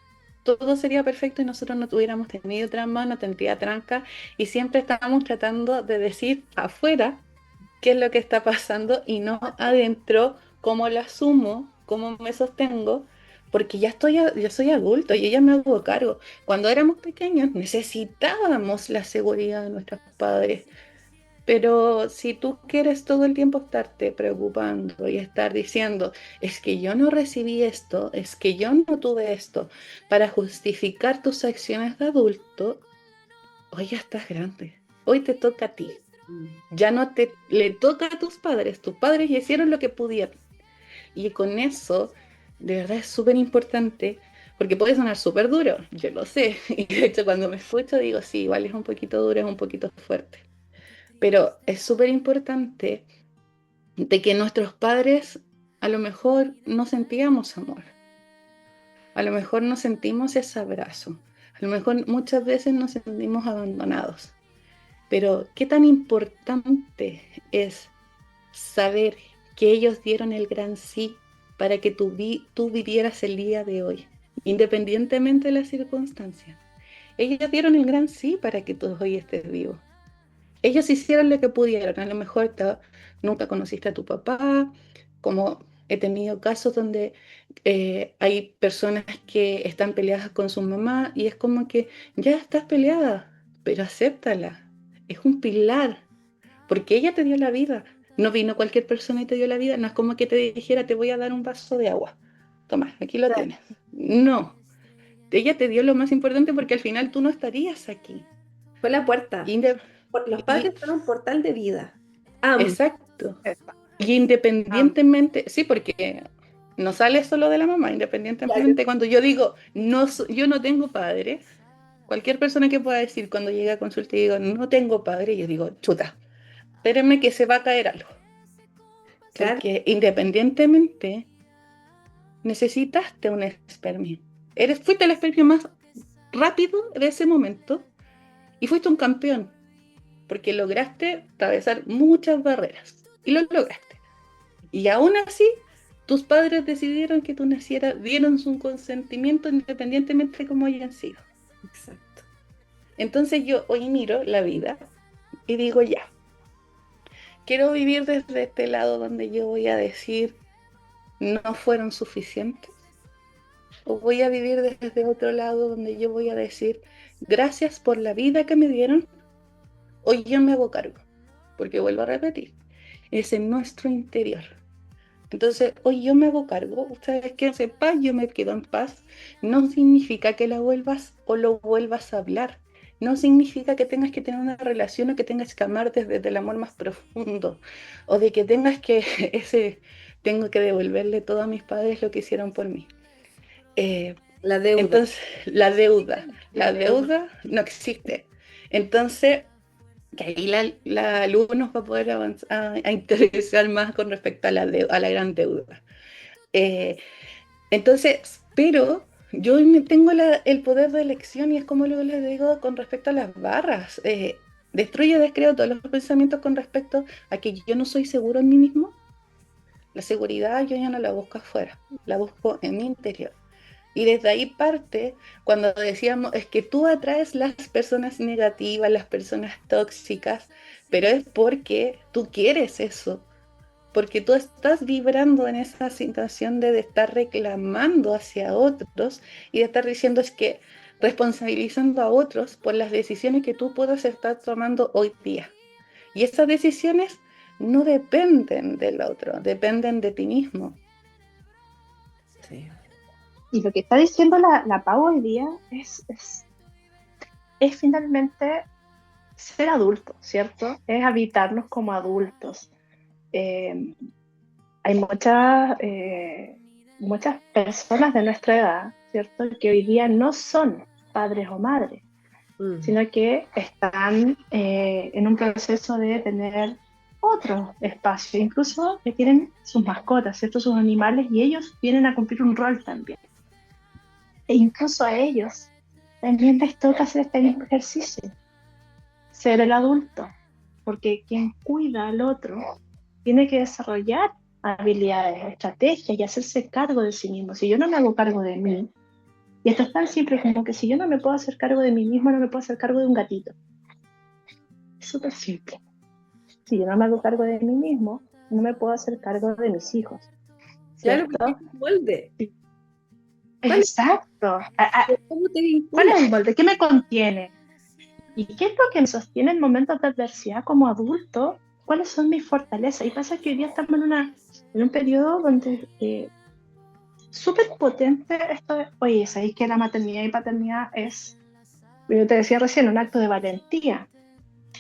todo sería perfecto y nosotros no tuviéramos tenido trauma, no tendría tranca, y siempre estamos tratando de decir afuera qué es lo que está pasando y no adentro cómo lo asumo, cómo me sostengo, porque yo soy adulto y ya me hago cargo. Cuando éramos pequeños necesitábamos la seguridad de nuestros padres. Pero si tú quieres todo el tiempo estarte preocupando y estar diciendo, es que yo no recibí esto, es que yo no tuve esto, para justificar tus acciones de adulto, hoy ya estás grande, hoy te toca a ti. Ya no te le toca a tus padres ya hicieron lo que pudieron. Y con eso, de verdad es súper importante, porque puede sonar súper duro, yo lo sé. Y de hecho cuando me escucho digo, sí, igual es un poquito duro, es un poquito fuerte. Pero es súper importante de que nuestros padres a lo mejor no sentíamos amor, a lo mejor no sentimos ese abrazo, a lo mejor muchas veces nos sentimos abandonados, pero qué tan importante es saber que ellos dieron el gran sí para que tú vivieras el día de hoy, independientemente de las circunstancias. Ellos dieron el gran sí para que tú hoy estés vivo. Ellos hicieron lo que pudieron. A lo mejor nunca conociste a tu papá, como he tenido casos donde hay personas que están peleadas con su mamá y es como que ya estás peleada, pero acéptala. Es un pilar, porque ella te dio la vida. No vino cualquier persona y te dio la vida. No es como que te dijera, te voy a dar un vaso de agua. Toma, aquí lo
Claro.
tienes. No, ella te dio lo más importante porque al final tú no estarías aquí.
Fue la puerta.
Inde-
Los
y-
padres son un portal de vida. Ambos.
exacto.
Exacto.
Y independientemente, sí, porque no sale solo de la mamá,
Claro.
independientemente cuando yo digo, no, yo no tengo padre, cualquier persona que pueda decir cuando llega a consulta y digo, no tengo padre, yo digo, chuta, espérenme que se va a caer algo.
Claro.
Porque independientemente necesitaste un espermio. Fuiste el espermio más rápido de ese momento y fuiste un campeón, porque lograste atravesar muchas barreras y lo lograste. Y aún así, tus padres decidieron que tú nacieras, dieron su consentimiento independientemente de cómo hayan sido.
Exacto.
Entonces yo hoy miro la vida y digo ya, quiero vivir desde este lado donde yo voy a decir no fueron suficientes, o voy a vivir desde otro lado donde yo voy a decir gracias por la vida que me dieron, hoy yo me hago cargo, porque vuelvo a repetir, es en nuestro interior. Entonces, hoy yo me hago cargo, ustedes quédense en paz, yo me quedo en paz. No significa que la vuelvas o lo vuelvas a hablar. No significa que tengas que tener una relación o que tengas que amar desde el amor más profundo. O de que tengas que, tengo que devolverle todo a mis padres lo que hicieron por mí. Eh,
La deuda.
entonces, la deuda no existe. Entonces, que ahí la luz nos va a poder avanzar, a interesar más con respecto a a la gran deuda. Eh, entonces, pero yo tengo el poder de elección y es como lo les digo con respecto a las barras. Destruyo, descreo todos los pensamientos con respecto a que yo no soy seguro en mí mismo. La seguridad yo ya no la busco afuera, la busco en mi interior. Y desde ahí parte cuando decíamos, es que tú atraes las personas negativas, las personas tóxicas, pero es porque tú quieres eso, porque tú estás vibrando en esa situación de estar reclamando hacia otros y de estar diciendo es que responsabilizando a otros por las decisiones que tú puedas estar tomando hoy día. Y esas decisiones no dependen del otro, dependen de ti mismo.
Sí.
Y lo que está diciendo la Pau hoy día es finalmente ser adulto, ¿cierto? Es habitarnos como adultos. Eh, Hay muchas personas de nuestra edad, ¿cierto? Que hoy día no son padres o madres, sino que están en un proceso de tener otro espacio, incluso que tienen sus mascotas, ¿cierto? Sus animales, y ellos vienen a cumplir un rol también. E incluso a ellos también les toca hacer este mismo ejercicio, ser el adulto, porque quien cuida al otro tiene que desarrollar habilidades, estrategias y hacerse cargo de sí mismo. Si yo no me hago cargo de mí, y esto es tan simple como que si yo no me puedo hacer cargo de mí mismo, no me puedo hacer cargo de un gatito. Es súper simple. Si yo no me hago cargo de mí mismo, no me puedo hacer cargo de mis hijos,
Claro, porque es
¿cierto?
un molde. ¿Cuál,
Exacto.
cómo te
¿Cuál
vinculas?
es el molde? ¿Qué me contiene? ¿Y qué es lo que me sostiene en momentos de adversidad como adulto? ¿Cuáles son mis fortalezas? Y pasa que hoy día estamos en un periodo donde súper potente esto de, oye, sabéis que la maternidad y paternidad es, yo te decía recién, un acto de valentía.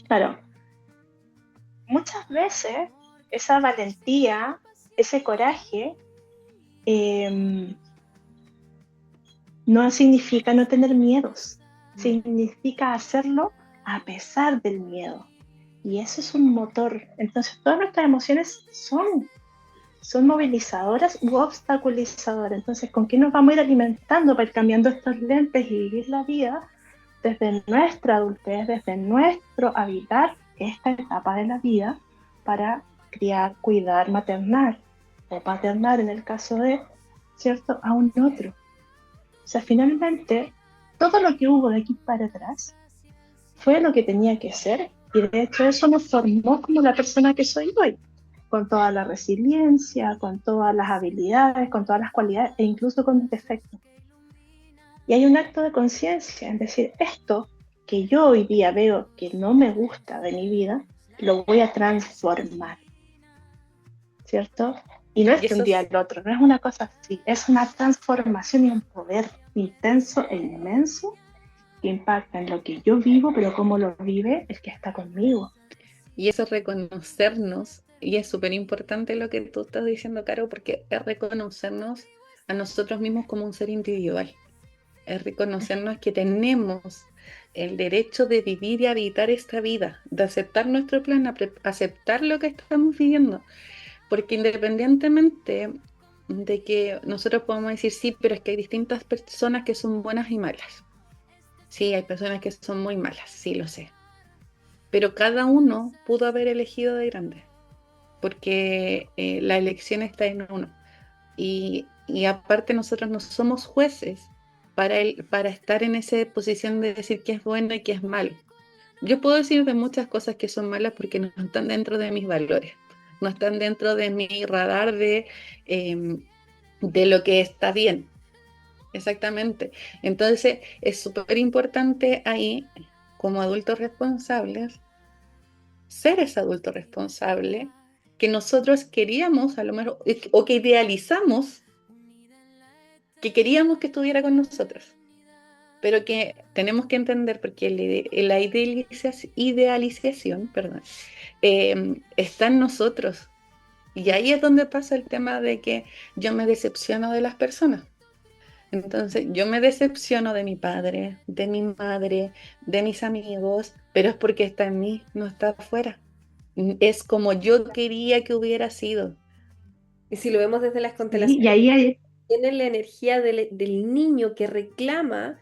Claro, muchas veces esa valentía, ese coraje, eh, no significa no tener miedos, significa hacerlo a pesar del miedo. Y eso es un motor. Entonces, todas nuestras emociones son movilizadoras u obstaculizadoras. Entonces, ¿con qué nos vamos a ir alimentando para ir cambiando estos lentes y vivir la vida desde nuestra adultez, desde nuestro habitar esta etapa de la vida para criar, cuidar, maternar o paternar en el caso de, ¿cierto?, a un otro? O sea, finalmente todo lo que hubo de aquí para atrás fue lo que tenía que ser, y de hecho eso me formó como la persona que soy hoy, con toda la resiliencia, con todas las habilidades, con todas las cualidades e incluso con mis defectos. Y hay un acto de conciencia, es decir, esto que yo hoy día veo que no me gusta de mi vida, lo voy a transformar, ¿cierto? Y no es
Y
de un
eso
día
es,
al otro, no es una cosa así, es una transformación y un poder intenso e inmenso que impacta en lo que yo vivo, pero cómo lo vive el que está conmigo.
y eso es reconocernos, y es súper importante lo que tú estás diciendo, Caro, porque es reconocernos a nosotros mismos como un ser individual. Es reconocernos que tenemos el derecho de vivir y habitar esta vida, de aceptar nuestro plan, aceptar lo que estamos viviendo, porque independientemente de que nosotros podamos decir sí, pero es que hay distintas personas que son buenas y malas. Sí, hay personas que son muy malas, sí lo sé, pero cada uno pudo haber elegido de grande, porque la elección está en uno. Y aparte nosotros no somos jueces para estar en esa posición de decir qué es bueno y qué es malo. Yo puedo decir de muchas cosas que son malas porque no están dentro de mis valores, no están dentro de mi radar de lo que está bien. Exactamente. Entonces es súper importante ahí, como adultos responsables, ser ese adulto responsable que nosotros queríamos, a lo mejor, o que idealizamos que queríamos que estuviera con nosotros, pero que tenemos que entender porque la idealización, perdón, está en nosotros. Y ahí es donde pasa el tema de que yo me decepciono de las personas. Entonces, yo me decepciono de mi padre, de mi madre, de mis amigos, pero es porque está en mí, no está afuera. Es como yo quería que hubiera sido.
Y si lo vemos desde las
¿Sí? Y
constelaciones,
ahí hay,
tiene la energía del niño que reclama,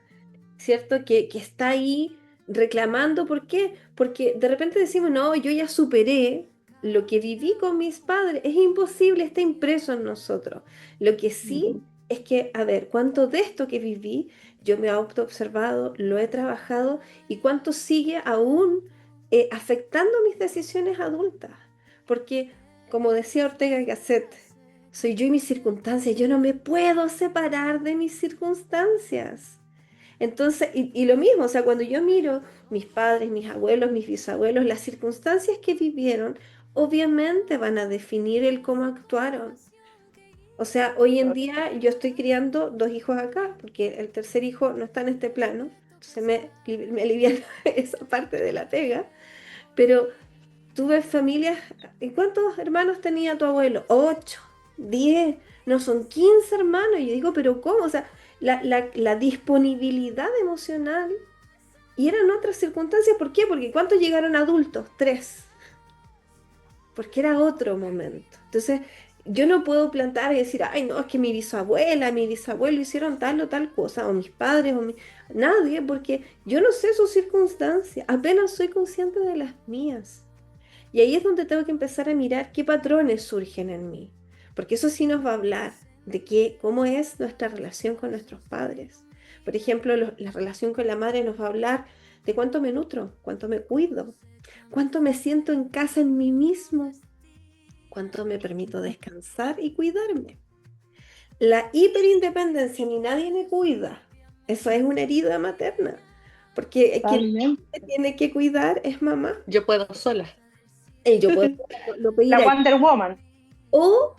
¿cierto? Que está ahí reclamando. ¿Por qué? Porque de repente decimos, no, yo ya superé lo que viví con mis padres. Es imposible, está impreso en nosotros. Lo que sí es que, a ver, ¿cuánto de esto que viví yo me he autoobservado, lo he trabajado y cuánto sigue aún afectando mis decisiones adultas? Porque, como decía Ortega y Gasset, soy yo y mis circunstancias. Yo no me puedo separar de mis circunstancias. Entonces, y lo mismo, o sea, cuando yo miro mis padres, mis abuelos, mis bisabuelos, las circunstancias que vivieron, obviamente van a definir el cómo actuaron. O sea, hoy en día yo estoy criando dos hijos acá, porque el tercer hijo no está en este plano, entonces me aliviana esa parte de la pega, pero tuve familias. ¿Y cuántos hermanos tenía tu abuelo? 8, 10, no son 15 hermanos. Y yo digo, pero ¿cómo? O sea, la disponibilidad emocional, y eran otras circunstancias. ¿Por qué? Porque ¿cuántos llegaron adultos? 3, porque era otro momento. Entonces, yo no puedo plantar y decir, ay, no, es que mi bisabuela, mi bisabuelo hicieron tal o tal cosa, o mis padres, nadie, porque yo no sé sus circunstancias, apenas soy consciente de las mías. Y ahí es donde tengo que empezar a mirar qué patrones surgen en mí, porque eso sí nos va a hablar de cómo es nuestra relación con nuestros padres. Por ejemplo, la relación con la madre nos va a hablar de cuánto me nutro, cuánto me cuido, cuánto me siento en casa en mí mismo, cuánto me permito descansar y cuidarme. La hiperindependencia, ni nadie me cuida, eso es una herida materna, porque quien
totalmente.
te tiene que cuidar es mamá.
Yo puedo sola.
Y yo puedo no pedir
La
ayuda.
Wonder Woman.
O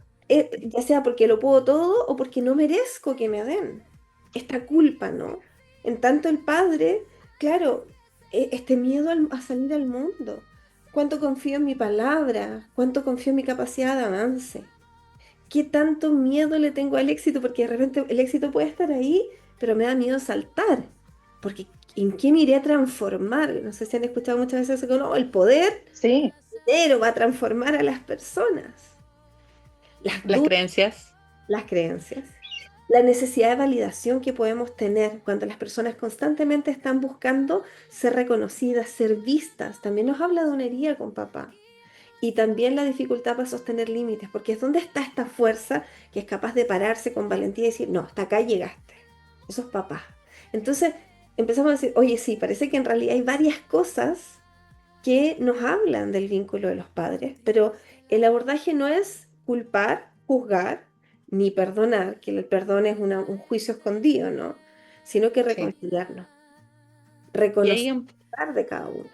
ya sea porque lo puedo todo o porque no merezco que me den esta culpa, ¿no? En tanto el padre, claro, este miedo a salir al mundo. ¿Cuánto confío en mi palabra? ¿Cuánto confío en mi capacidad de avance? ¿Qué tanto miedo le tengo al éxito? Porque de repente el éxito puede estar ahí, pero me da miedo saltar. Porque ¿en qué me iré a transformar? No sé si han escuchado muchas veces eso, no, el poder,
Sí,
el dinero va a transformar a las personas. Las
Las
dudas,
creencias.
las creencias, la necesidad de validación que podemos tener cuando las personas constantemente están buscando ser reconocidas, ser vistas. También nos habla de una herida con papá. Y también la dificultad para sostener límites, porque es donde está esta fuerza que es capaz de pararse con valentía y decir, no, hasta acá llegaste. Eso es papá. Entonces, empezamos a decir, oye, sí, parece que en realidad hay varias cosas que nos hablan del vínculo de los padres, pero el abordaje no es culpar, juzgar, ni perdonar, que el perdón es un juicio escondido, ¿no? Sino que
Sí.
reconciliarnos,
Y
reconocer
ahí,
de cada uno.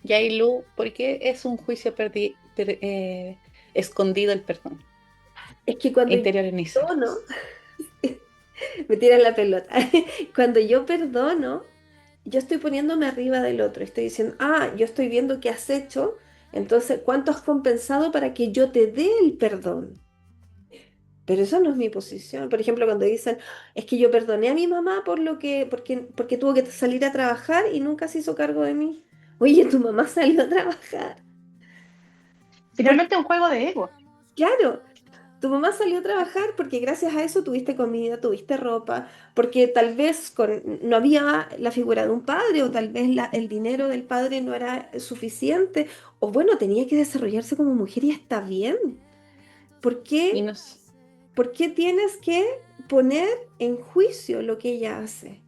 y ahí, Lu, ¿por qué es un juicio escondido el perdón?
Es que cuando yo
Interioriza.
perdono, me tiran la pelota, cuando yo perdono, yo estoy poniéndome arriba del otro, estoy diciendo, ah, yo estoy viendo qué has hecho, entonces, ¿cuánto has compensado para que yo te dé el perdón? Pero eso no es mi posición. Por ejemplo, cuando dicen, es que yo perdoné a mi mamá porque tuvo que salir a trabajar y nunca se hizo cargo de mí. Oye, tu mamá salió a trabajar. Porque,
Finalmente es un juego de ego.
claro, tu mamá salió a trabajar porque gracias a eso tuviste comida, tuviste ropa, porque tal vez no había la figura de un padre o tal vez el dinero del padre no era suficiente o bueno, tenía que desarrollarse como mujer y está bien. ¿Por
Y
qué?
nos,
¿Por qué tienes que poner en juicio lo que ella hace?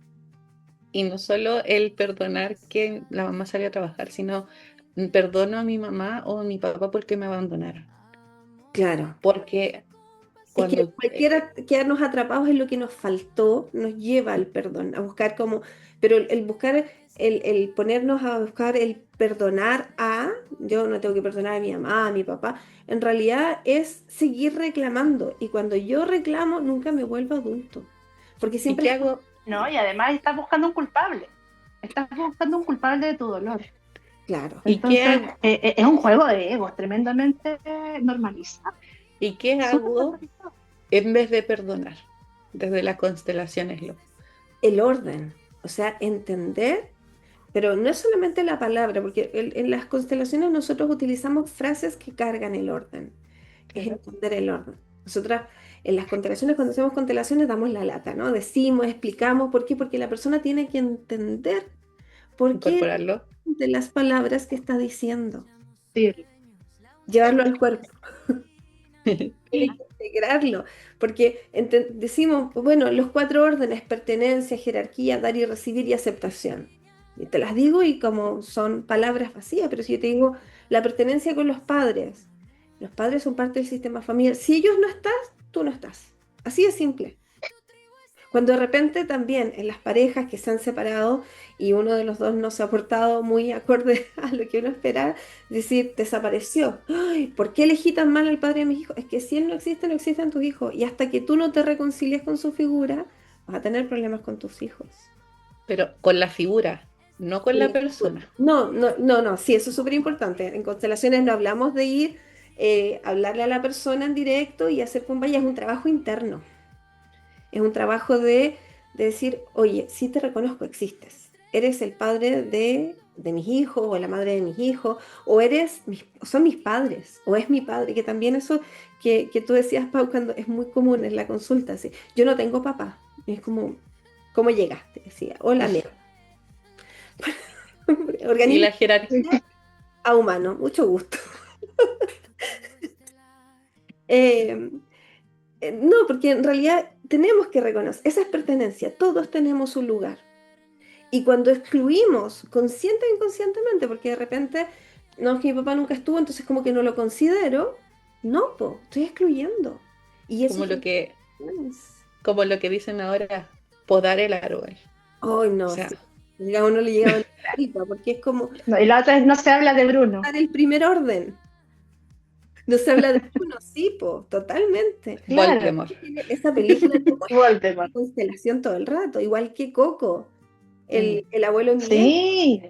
y no solo el perdonar que la mamá salió a trabajar, sino perdono a mi mamá o a mi papá porque me abandonaron.
Claro.
Porque
Es que
cuando,
cualquiera quedarnos atrapados en lo que nos faltó nos lleva al perdón, a buscar como, pero el buscar, el ponernos a buscar el perdonar a, yo no tengo que perdonar a mi mamá, a mi papá, en realidad es seguir reclamando. Y cuando yo reclamo, nunca me vuelvo adulto. Porque
¿y
siempre
qué
es como,
hago?
¿No? Y además estás buscando un culpable. Estás buscando un culpable de tu dolor.
claro,
¿Y qué
Entonces,
hago?
es un juego de egos tremendamente normalizado.
¿Y qué
Súper
hago
normalizado.
en vez de perdonar? Desde las constelaciones, Lu.
el orden, o sea, entender. Pero no es solamente la palabra, porque en las constelaciones nosotros utilizamos frases que cargan el orden, es
Claro.
entender el orden. Nosotras en las constelaciones, cuando hacemos constelaciones, damos la lata, ¿no? Decimos, explicamos, ¿por qué? Porque la persona tiene que entender por qué
Incorporarlo.
de las palabras que está diciendo,
Sí.
llevarlo al cuerpo, tiene que integrarlo, porque decimos, bueno, los cuatro órdenes, pertenencia, jerarquía, dar y recibir y aceptación. Y te las digo y como son palabras vacías, pero si yo te digo la pertenencia con los padres son parte del sistema familiar. Si ellos no estás, tú no estás. Así de simple. Cuando de repente también en las parejas que se han separado y uno de los dos no se ha portado muy acorde a lo que uno espera, decir, desapareció. Ay, ¿por qué elegí tan mal al padre de mis hijos? Es que si él no existe, no existen tus hijos. Y hasta que tú no te reconcilies con su figura, vas a tener problemas con tus hijos.
Pero con la figura, no con
Con
la
la figura.
persona.
No, no, no, no, sí, eso es súper importante. En constelaciones no hablamos de ir, hablarle a la persona en directo y hacer con vaya, es un trabajo interno. Es un trabajo de decir, oye, sí te reconozco, existes. Eres el padre de mis hijos o la madre de mis hijos, o o son mis padres, o es mi padre, que también eso que tú decías, Pau, cuando es muy común en la consulta, así, yo no tengo papá. Y es como, ¿cómo llegaste? Decía, hola, Neo.
Y
Organismo
la jerarquía,
a humano, mucho gusto. Eh, no, porque en realidad tenemos que reconocer, esa es pertenencia, todos tenemos un lugar. Y cuando excluimos, consciente e inconscientemente, porque de repente, no, es que mi papá nunca estuvo, entonces como que no lo considero, no, po, estoy excluyendo. Y eso
como lo
genera
que,
tensiones.
como lo que dicen ahora, podar el árbol.
Ay,
O
no,
sea,
sí. A uno le llega a doler la tripa, porque es como
No, y la otra es no se habla de Bruno.
dar el primer orden. No se habla de uno, sí, po, totalmente.
Claro,
Voldemort.
Esa película te muestra
Voldemort.
constelación todo el rato, igual que Coco,
Mm.
el abuelo Miguel.
Sí,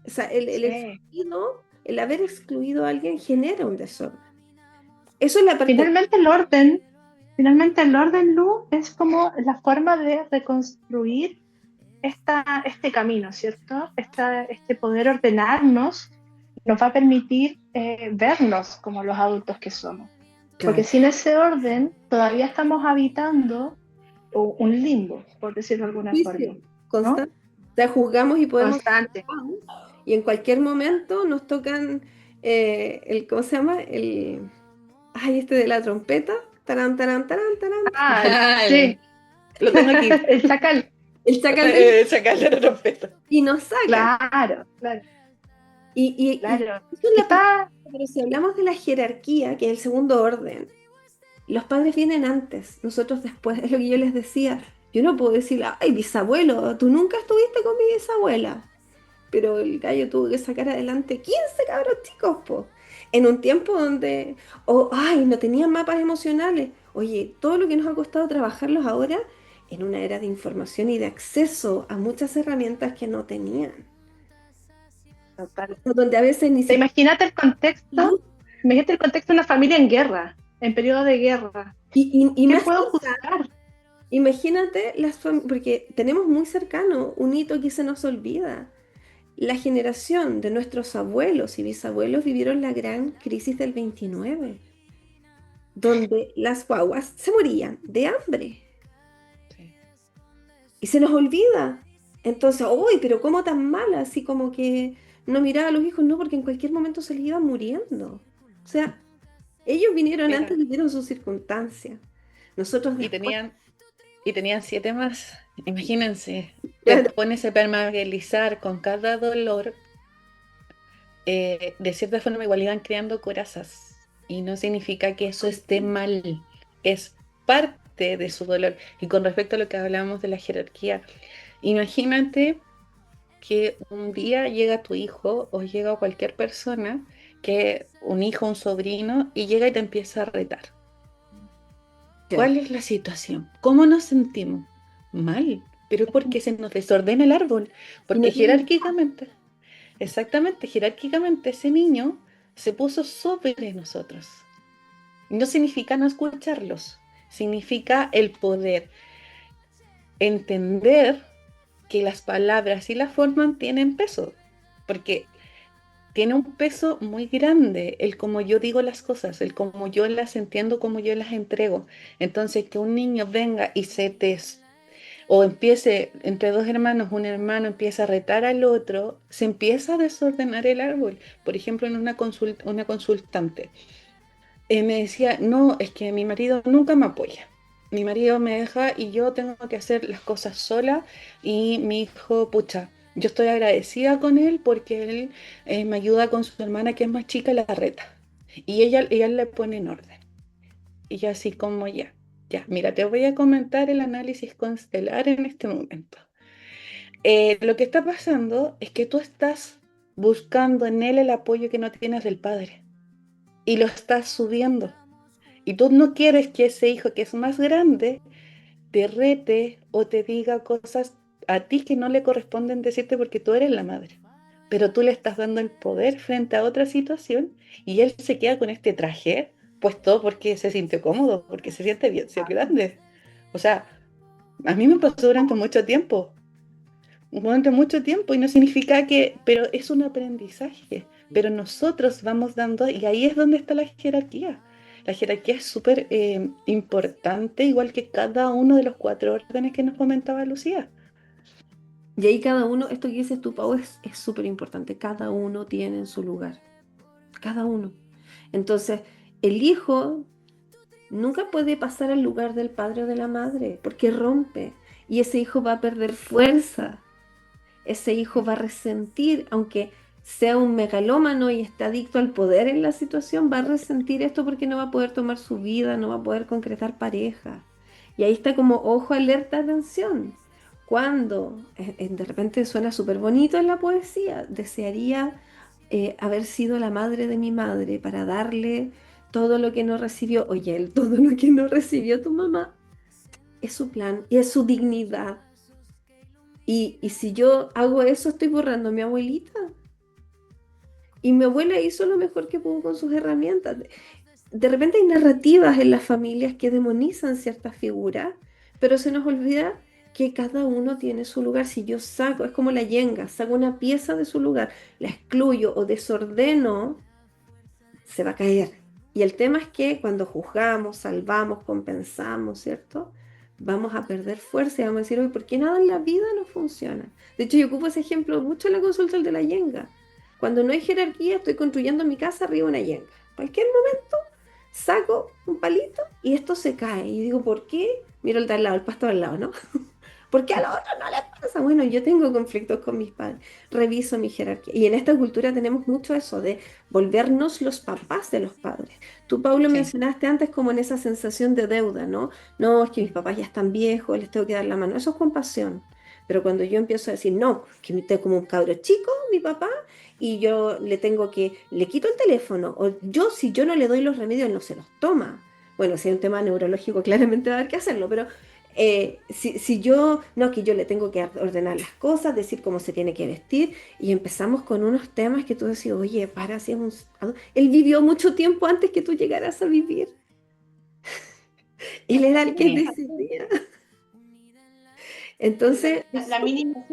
O sea, el
sí.
excluido, el haber excluido a alguien genera un desorden. Eso es la parte.
Finalmente el orden, finalmente el orden, Lu, es como la forma de reconstruir este camino, ¿cierto? Este poder ordenarnos nos va a permitir vernos como los adultos que somos. Porque
Claro,
sin ese orden todavía estamos habitando un limbo, por decirlo de alguna forma,
juicio
¿no?
constante. O sea, juzgamos y podemos.
Constante.
Y en cualquier momento nos tocan ¿cómo se llama? Ay, este de la trompeta. Tarán, tarán, tarán, tarán.
Ah,
Ah,
sí,
lo tengo aquí.
el chacal.
el chacal del
Sacar la trompeta.
y nos saca.
Claro, claro,
Y
claro.
eso es la parte,
Está,
pero si hablamos de la jerarquía, que es el segundo orden, los padres vienen antes, nosotros después, es lo que yo les decía. Yo no puedo decir, ay, bisabuelo, tú nunca estuviste con mi bisabuela. Pero el gallo tuvo que sacar adelante 15 cabros chicos, po. En un tiempo donde, ay, no tenían mapas emocionales. Oye, todo lo que nos ha costado trabajarlos ahora en una era de información y de acceso a muchas herramientas que no tenían.
total.
Donde a veces ni siquiera...
Imagínate el contexto de una familia en guerra, en periodo de guerra.
Y
¿Qué
más
puedo
cosas.
juzgar?
Imagínate porque tenemos muy cercano un hito que se nos olvida. La generación de nuestros abuelos y bisabuelos vivieron la gran crisis del 29, donde las guaguas se morían de hambre
Sí.
y se nos olvida. Entonces, uy, pero ¿cómo tan mala? Así como que no miraba a los hijos, no, porque en cualquier momento se les iban muriendo. O sea, ellos vinieron
Mira,
antes y vieron sus circunstancias. Nosotros
y
después.
tenían 7 más. Imagínense, te
Claro,
pones a permeabilizar con cada dolor. De cierta forma igual iban creando corazas. Y no significa que eso esté mal. Es parte de su dolor. Y con respecto a lo que hablábamos de la jerarquía, imagínate que un día llega tu hijo o llega cualquier persona, que un hijo, un sobrino, y llega y te empieza a retar.
ya.
¿Cuál es la situación? ¿Cómo nos sentimos? Mal, pero es porque se nos desordena el árbol,
Y no
porque
tienen-
jerárquicamente, exactamente, jerárquicamente ese niño se puso sobre nosotros. No significa no escucharlos, significa el poder entender que las palabras y la forma tienen peso, porque tiene un peso muy grande el cómo yo digo las cosas, el cómo yo las entiendo, cómo yo las entrego. Entonces, que un niño venga y o empiece entre dos hermanos, un hermano empieza a retar al otro, se empieza a desordenar el árbol. Por ejemplo, en una consultante me decía, no, es que mi marido nunca me apoya. Mi marido me deja y yo tengo que hacer las cosas sola y mi hijo, pucha, yo estoy agradecida con él porque él me ayuda con su hermana que es más chica y la reta. Y ella le pone en orden. Y yo así como ya, mira, te voy a comentar el análisis constelar en este momento. Lo que está pasando es que tú estás buscando en él el apoyo que no tienes del padre y lo estás subiendo. Y tú no quieres que ese hijo que es más grande te rete o te diga cosas a ti que no le corresponden decirte porque tú eres la madre. Pero tú le estás dando el poder frente a otra situación y él se queda con este traje puesto porque se sintió cómodo, porque se siente bien ser grande. O sea, a mí me pasó durante mucho tiempo y no significa pero es un aprendizaje. Pero nosotros vamos dando, y ahí es donde está la jerarquía. La jerarquía es súper importante, igual que cada uno de los 4 órdenes que nos comentaba Lucía.
Y ahí cada uno, esto que dices tú, Pau, es súper importante. Cada uno tiene su lugar. Cada uno. Entonces, el hijo nunca puede pasar al lugar del padre o de la madre, porque rompe. Y ese hijo va a perder fuerza. Ese hijo va a resentir, aunque sea un megalómano y esté adicto al poder en la situación, va a resentir esto porque no va a poder tomar su vida, no va a poder concretar pareja. Y ahí está como ojo, alerta, atención. Cuando de repente suena súper bonito en la poesía, desearía haber sido la madre de mi madre para darle todo lo que no recibió. Oye, todo lo que no recibió tu mamá es su plan y es su dignidad. Y si yo hago eso, estoy borrando a mi abuelita. Y mi abuela hizo lo mejor que pudo con sus herramientas. De repente hay narrativas en las familias que demonizan ciertas figuras, pero se nos olvida que cada uno tiene su lugar. Si yo saco, es como la yenga, saco una pieza de su lugar, la excluyo o desordeno, se va a caer. Y el tema es que cuando juzgamos, salvamos, compensamos, ¿cierto? Vamos a perder fuerza y vamos a decir, oye, ¿por qué nada en la vida no funciona? De hecho, yo ocupo ese ejemplo mucho en la consulta el de la yenga. Cuando no hay jerarquía, estoy construyendo mi casa arriba de una yenga. Cualquier momento saco un palito y esto se cae. Y digo, ¿por qué? Miro el de al lado, el pasto al lado, ¿no? Porque a los otros no les pasa. Bueno, yo tengo conflictos con mis padres, reviso mi jerarquía. Y en esta cultura tenemos mucho eso de volvernos los papás de los padres. Tú, Paulo,
Sí.
mencionaste antes como en esa sensación de deuda, ¿no? No, es que mis papás ya están viejos, les tengo que dar la mano. Eso es compasión. Pero cuando yo empiezo a decir, no, que me tengo como un cabro chico, mi papá, y yo le tengo que, le quito el teléfono, o yo, si yo no le doy los remedios, él no se los toma. Bueno, si hay un tema neurológico, claramente va a haber que hacerlo, pero si yo, no, que yo le tengo que ordenar las cosas, decir cómo se tiene que vestir, y empezamos con unos temas que tú decís, oye, para, si es un... Él vivió mucho tiempo antes que tú llegaras a vivir. Él era el que
Sí.
decidía. Entonces,
La mínima,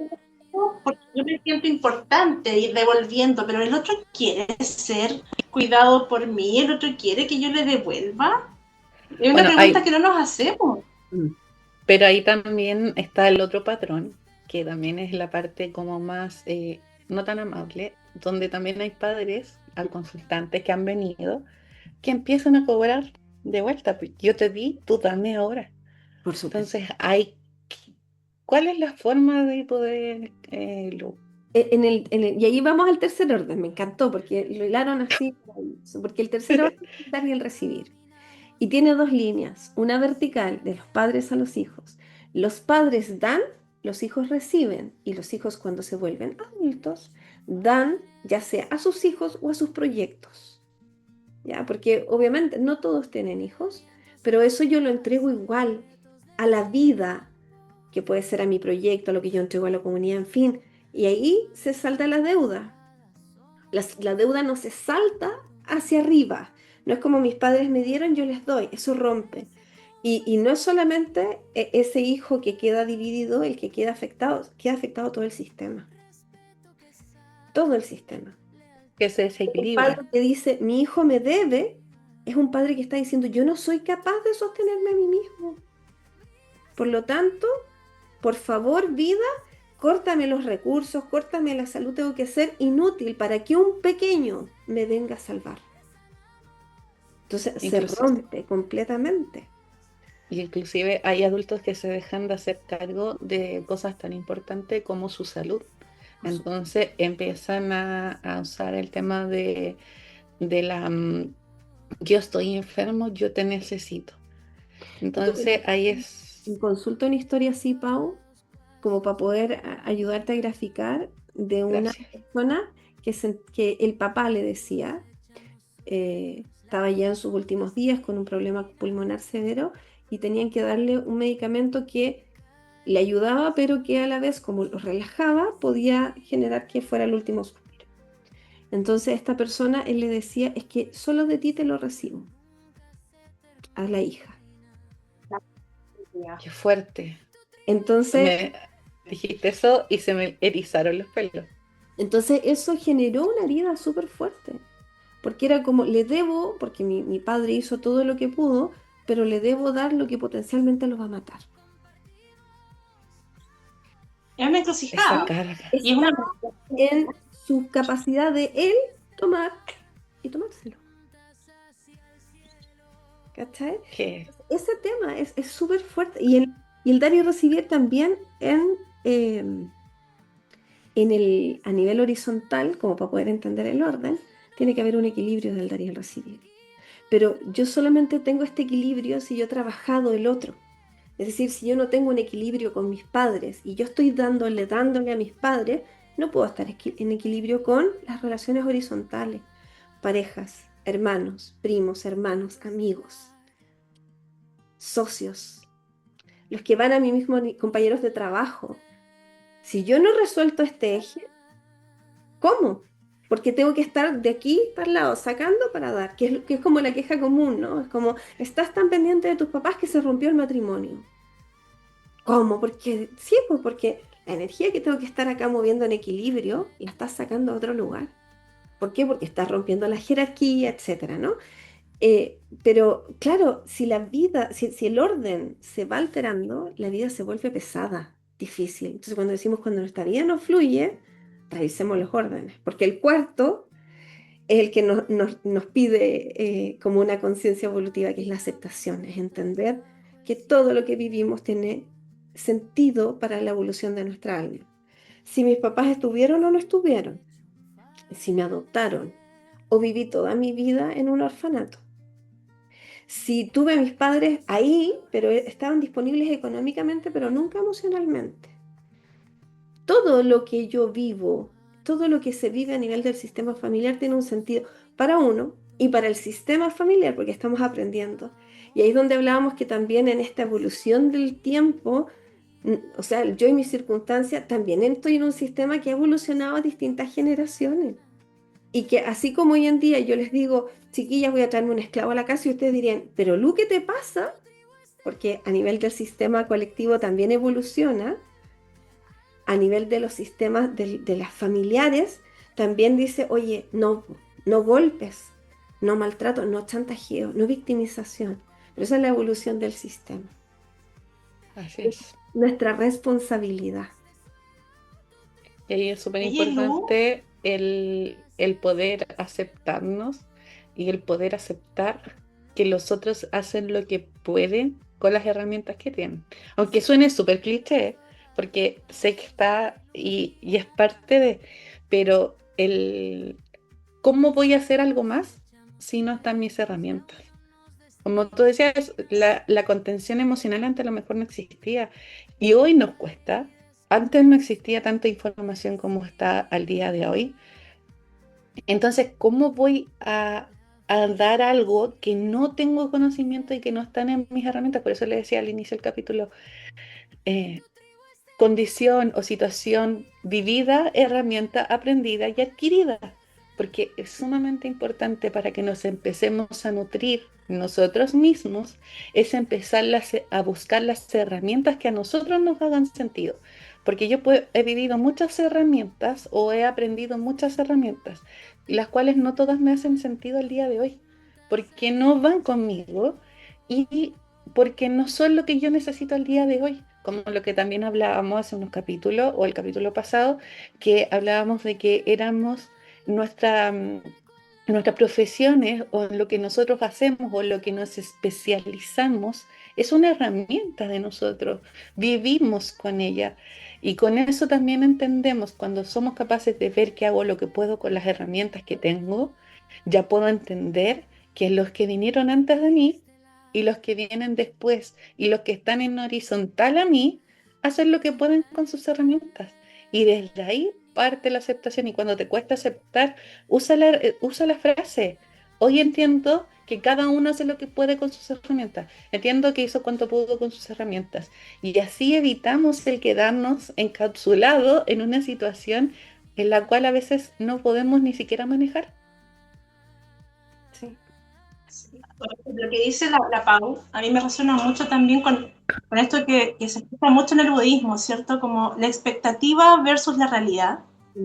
porque yo me siento importante y devolviendo, pero el otro quiere ser cuidado por mí, el otro quiere que yo le devuelva. Es una
Bueno,
pregunta que no nos hacemos.
pero ahí también está el otro patrón, que también es la parte como más no tan amable, donde también hay padres a consultantes que han venido que empiezan a cobrar de vuelta. Pues, yo te di, tú dame ahora.
por supuesto.
Entonces, ¿cuál es la forma de poder
Y ahí vamos al tercer orden, me encantó, porque lo hilaron así, porque el tercer orden es el dar y el recibir. Y tiene dos líneas, una vertical de los padres a los hijos. Los padres dan, los hijos reciben, y los hijos cuando se vuelven adultos dan ya sea a sus hijos o a sus proyectos. ¿Ya? Porque obviamente no todos tienen hijos, pero eso yo lo entrego igual a la vida, que puede ser a mi proyecto, a lo que yo entrego a la comunidad, en fin. Y ahí se salda la deuda. La deuda no se salta hacia arriba. No es como mis padres me dieron, yo les doy. Eso rompe. Y no es solamente ese hijo que queda dividido el que queda afectado todo el sistema. Todo el sistema.
que se
Un padre
desequilibra?
que dice, mi hijo me debe, es un padre que está diciendo, yo no soy capaz de sostenerme a mí mismo. Por lo tanto, por favor, vida, córtame los recursos, córtame la salud, tengo que ser inútil para que un pequeño me venga a salvar. Entonces se
Inclusive,
rompe completamente.
inclusive hay adultos que se dejan de hacer cargo de cosas tan importantes como su salud.
Por su-
Entonces empiezan a usar el tema de yo estoy enfermo, yo te necesito. Entonces ahí es,
Consulta una historia así, Pau, como para poder ayudarte a graficar de una
gracias.
persona que el papá le decía, estaba ya en sus últimos días con un problema pulmonar severo y tenían que darle un medicamento que le ayudaba, pero que a la vez, como lo relajaba, podía generar que fuera el último suspiro. Entonces esta persona, él le decía, es que solo de ti te lo recibo, a la hija.
Qué fuerte.
Entonces,
Me dijiste eso y se me erizaron los pelos.
entonces eso generó una herida súper fuerte, porque era como, le debo, porque mi padre hizo todo lo que pudo, pero le debo dar lo que potencialmente lo va a matar.
Es una
Esa
encrucijada
carga.
y es
Está
una...
en su capacidad de él tomar y tomárselo. ¿Cachai?
Que
Ese tema es súper fuerte. Y el dar y recibir también eh, a nivel horizontal, como para poder entender el orden, tiene que haber un equilibrio del dar y el recibir. Pero yo solamente tengo este equilibrio si yo he trabajado el otro. Es decir, si yo no tengo un equilibrio con mis padres y yo estoy dándole a mis padres, no puedo estar en equilibrio con las relaciones horizontales, parejas, hermanos, primos, hermanos, amigos, socios, los que van a mí mismo, compañeros de trabajo. Si yo no he resuelto este eje, ¿cómo? Porque tengo que estar de aquí para el lado, sacando para dar, que es como la queja común, ¿no? Es como, estás tan pendiente de tus papás que se rompió el matrimonio. ¿Cómo? Porque, sí, pues porque la energía que tengo que estar acá moviendo en equilibrio la estás sacando a otro lugar. ¿Por qué? Porque estás rompiendo la jerarquía, etcétera, ¿no? Pero claro, si el orden se va alterando, la vida se vuelve pesada, difícil. Entonces, cuando decimos cuando nuestra vida no fluye, revisemos los órdenes, porque el cuarto es el que nos pide como una conciencia evolutiva, que es la aceptación, es entender que todo lo que vivimos tiene sentido para la evolución de nuestra alma. Si mis papás estuvieron o no estuvieron, si me adoptaron o viví toda mi vida en un orfanato. Si tuve a mis padres ahí, pero estaban disponibles económicamente, pero nunca emocionalmente. Todo lo que yo vivo, todo lo que se vive a nivel del sistema familiar tiene un sentido para uno y para el sistema familiar, porque estamos aprendiendo. Y ahí es donde hablábamos que también en esta evolución del tiempo, o sea, yo y mi circunstancia, también estoy en un sistema que ha evolucionado a distintas generaciones. Y que así como hoy en día yo les digo, chiquillas, voy a traerme un esclavo a la casa y ustedes dirían, pero Lu, ¿qué te pasa? Porque a nivel del sistema colectivo también evoluciona, a nivel de los sistemas de las familiares, también dice, oye, no, no golpes, no maltrato, no chantajeo, no victimización. Pero esa es la evolución del sistema.
Así
Es
es.
nuestra responsabilidad.
Y ahí es súper
Oye, Lu,
importante el poder aceptarnos y el poder aceptar que los otros hacen lo que pueden con las herramientas que tienen. Aunque suene súper cliché, porque sé que está y es parte de, pero ¿cómo voy a hacer algo más si no están mis herramientas? Como tú decías, la contención emocional antes a lo mejor no existía y hoy nos cuesta. Antes no existía tanta información como está al día de hoy. Entonces, ¿cómo voy a dar algo que no tengo conocimiento y que no están en mis herramientas? Por eso le decía al inicio del capítulo, eh, condición o situación vivida, herramienta aprendida y adquirida, porque es sumamente importante para que nos empecemos a nutrir nosotros mismos, es empezar a buscar las herramientas que a nosotros nos hagan sentido, porque yo he vivido muchas herramientas o he aprendido muchas herramientas, las cuales no todas me hacen sentido al día de hoy, porque no van conmigo y porque no son lo que yo necesito al día de hoy, como lo que también hablábamos hace unos capítulos, o el capítulo pasado, que hablábamos de que éramos nuestras profesiones, o lo que nosotros hacemos, o lo que nos especializamos, es una herramienta de nosotros, vivimos con ella. Y con eso también entendemos, cuando somos capaces de ver que hago lo que puedo con las herramientas que tengo, ya puedo entender que los que vinieron antes de mí y los que vienen después y los que están en horizontal a mí hacen lo que pueden con sus herramientas. Y desde ahí parte la aceptación. Y cuando te cuesta aceptar, usa la frase. Hoy entiendo que cada uno hace lo que puede con sus herramientas. Entiendo que hizo cuanto pudo con sus herramientas. Y así evitamos el quedarnos encapsulados en una situación en la cual a veces no podemos ni siquiera manejar.
Sí.
sí, lo que dice la Pau, a mí me resuena mucho también con esto que se explica mucho en el budismo, ¿cierto? Como la expectativa versus la realidad,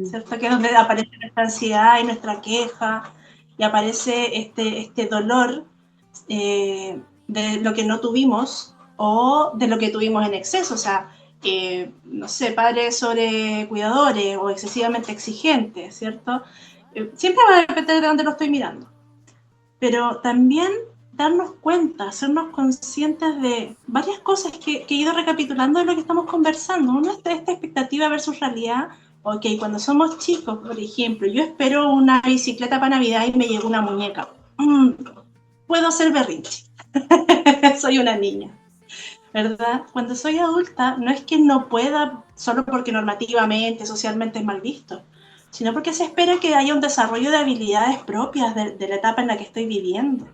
¿cierto? Que es donde aparece nuestra ansiedad y nuestra queja, y aparece este dolor de lo que no tuvimos o de lo que tuvimos en exceso, o sea, no sé, padres sobrecuidadores o excesivamente exigentes, ¿cierto? Siempre va a depender de dónde lo estoy mirando, pero también darnos cuenta, hacernos conscientes de varias cosas que he ido recapitulando de lo que estamos conversando. Una es esta expectativa versus realidad. Ok, cuando somos chicos, por ejemplo, yo espero una bicicleta para Navidad y me llega una muñeca. Puedo ser berrinche. Soy una niña, ¿verdad? Cuando soy adulta, no es que no pueda solo porque normativamente, socialmente es mal visto, sino porque se espera que haya un desarrollo de habilidades propias de la etapa en la que estoy viviendo.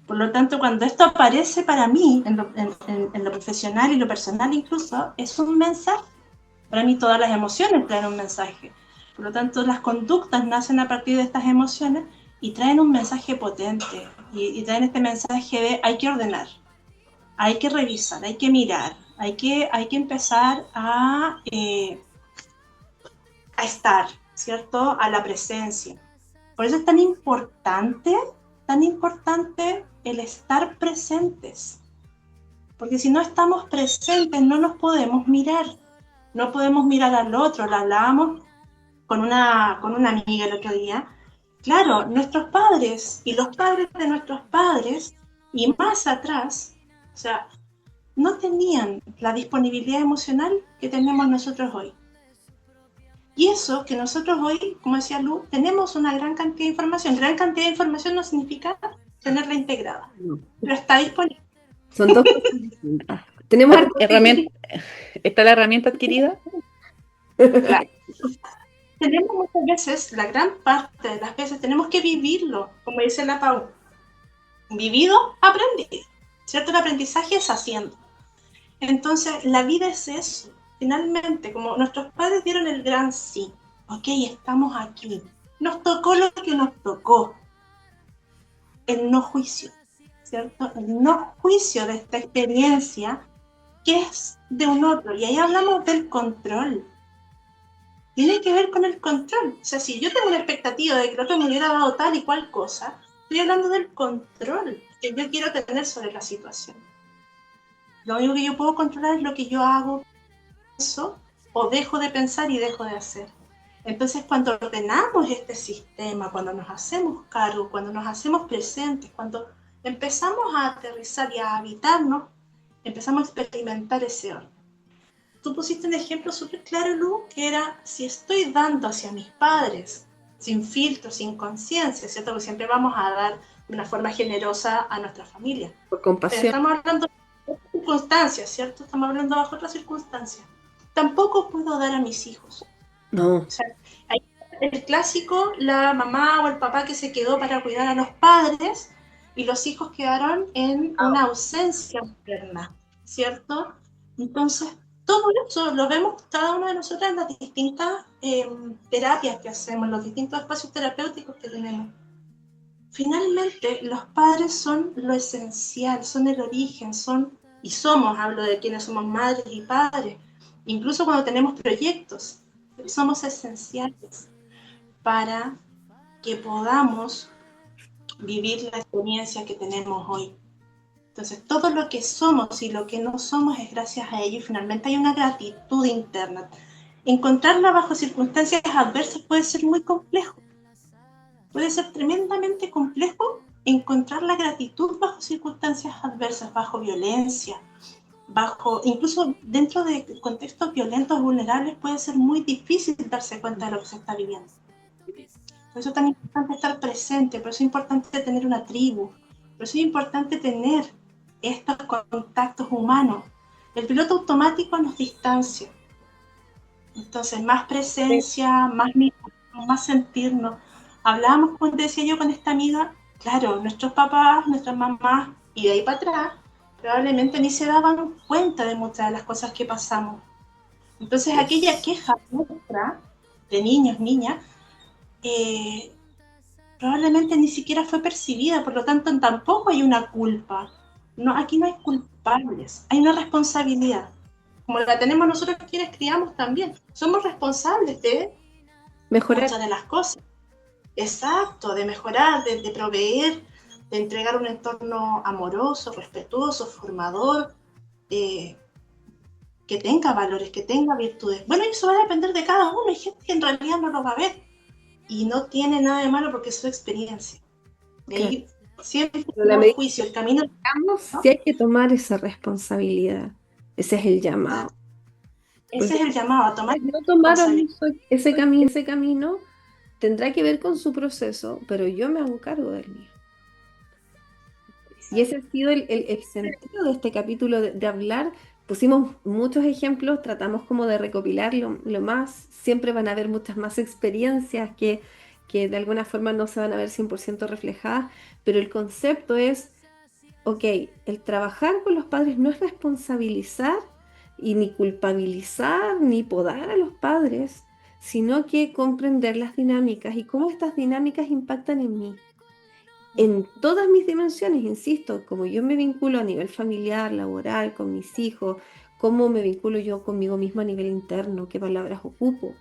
Por lo tanto, cuando esto aparece para mí, en lo profesional y lo personal incluso, es un mensaje. Para mí todas las emociones traen un mensaje. Por lo tanto, las conductas nacen a partir de estas emociones y traen un mensaje potente. Y traen este mensaje de hay que ordenar, hay que revisar, hay que mirar, hay que empezar a estar, ¿cierto? A la presencia. Por eso es tan importante el estar presentes. Porque si no estamos presentes, no nos podemos mirar. No podemos mirar al otro. Lo hablábamos con una amiga el otro día. Claro, nuestros padres y los padres de nuestros padres, y más atrás, o sea, no tenían la disponibilidad emocional que tenemos nosotros hoy. Y eso que nosotros hoy, como decía Lu, tenemos una gran cantidad de información. Gran cantidad de información no significa tenerla integrada, pero está disponible.
Son dos cosas distintas. Tenemos
¿Está la herramienta adquirida?
Claro. Tenemos muchas veces, la gran parte de las veces, tenemos que vivirlo, como dice la Pau. Vivido, aprendido. ¿Cierto? El aprendizaje es haciendo. Entonces, la vida es eso. Finalmente, como nuestros padres dieron el gran sí. Ok, estamos aquí. Nos tocó lo que nos tocó. El no juicio, ¿cierto? El no juicio de esta experiencia que es de un otro. Y ahí hablamos del control. Tiene que ver con el control. O sea, si yo tengo una expectativa de que el otro me hubiera dado tal y cual cosa, estoy hablando del control que yo quiero tener sobre la situación. Lo único que yo puedo controlar es lo que yo hago, pienso, o dejo de pensar y dejo de hacer. Entonces, cuando ordenamos este sistema, cuando nos hacemos cargo, cuando nos hacemos presentes, cuando empezamos a aterrizar y a habitarnos, empezamos a experimentar ese orden. Tú pusiste un ejemplo súper claro, Lu, que era si estoy dando hacia mis padres, sin filtro, sin conciencia, ¿cierto? Porque siempre vamos a dar de una forma generosa a nuestra familia.
por
Pero
compasión.
estamos hablando de otras circunstancias, ¿cierto? Estamos hablando bajo otras circunstancias. Tampoco puedo dar a mis hijos.
No.
O sea, hay el clásico, la mamá o el papá que se quedó para cuidar a los padres y los hijos quedaron en una ausencia materna, ¿cierto? Entonces, todo eso lo vemos cada una de nosotras en las distintas terapias que hacemos, en los distintos espacios terapéuticos que tenemos. Finalmente, los padres son lo esencial, son el origen, y somos, hablo de quienes somos madres y padres, incluso cuando tenemos proyectos, somos esenciales para que podamos vivir la experiencia que tenemos hoy. Entonces, todo lo que somos y lo que no somos es gracias a ello y finalmente hay una gratitud interna. Encontrarla bajo circunstancias adversas puede ser muy complejo. Puede ser tremendamente complejo encontrar la gratitud bajo circunstancias adversas, bajo violencia, incluso dentro de contextos violentos, vulnerables, puede ser muy difícil darse cuenta de lo que se está viviendo. Por eso es tan importante estar presente, por eso es importante tener una tribu, por eso es importante tener estos contactos humanos. El piloto automático nos distancia. Entonces, más presencia, más mirarnos, más sentirnos. Hablábamos, como decía yo, con esta amiga, claro, nuestros papás, nuestras mamás, y de ahí para atrás, probablemente ni se daban cuenta de muchas de las cosas que pasamos. Entonces, aquella queja nuestra, de niños, niñas, probablemente ni siquiera fue percibida, por lo tanto tampoco hay una culpa. No, aquí no hay culpables, hay una responsabilidad. Como la tenemos nosotros quienes criamos también. Somos responsables de
Mejorar.
muchas de las cosas. Exacto, de mejorar, de proveer, de entregar un entorno amoroso, respetuoso, formador, que tenga valores, que tenga virtudes. Bueno, eso va a depender de cada uno. Hay gente que en realidad no lo va a ver. Y no tiene nada de malo porque es su experiencia. De ahí siempre el juicio, el camino.
¿No? Sí hay que tomar esa responsabilidad. Ese es el llamado.
Ese es el llamado, a tomar.
No tomaron ese camino tendrá que ver con su proceso, pero yo me hago cargo del mío. Y ese ha sido el sentido de este capítulo de hablar. Pusimos muchos ejemplos, tratamos como de recopilar lo más. Siempre van a haber muchas más experiencias que de alguna forma no se van a ver 100% reflejadas, pero el concepto es, ok, el trabajar con los padres no es responsabilizar y ni culpabilizar ni podar a los padres, sino que comprender las dinámicas y cómo estas dinámicas impactan en mí. En todas mis dimensiones, insisto, como yo me vinculo a nivel familiar, laboral, con mis hijos, cómo me vinculo yo conmigo misma a nivel interno, qué palabras ocupo.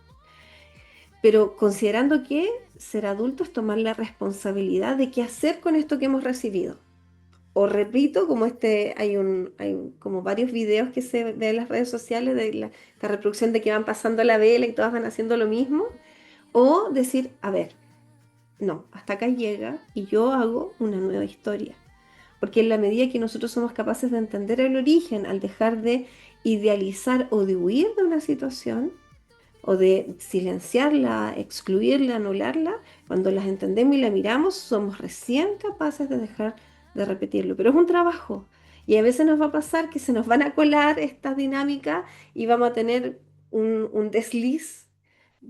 Pero considerando que ser adulto es tomar la responsabilidad de qué hacer con esto que hemos recibido. O repito, como hay como varios videos que se ven en las redes sociales de la reproducción de que van pasando la vela y todas van haciendo lo mismo. O decir, a ver, no, hasta acá llega y yo hago una nueva historia. porque en la medida que nosotros somos capaces de entender el origen, al dejar de idealizar o de huir de una situación, o de silenciarla, excluirla, anularla, cuando las entendemos y la miramos, somos recién capaces de dejar de repetirlo. Pero es un trabajo. Y a veces nos va a pasar que se nos van a colar estas dinámicas y vamos a tener un desliz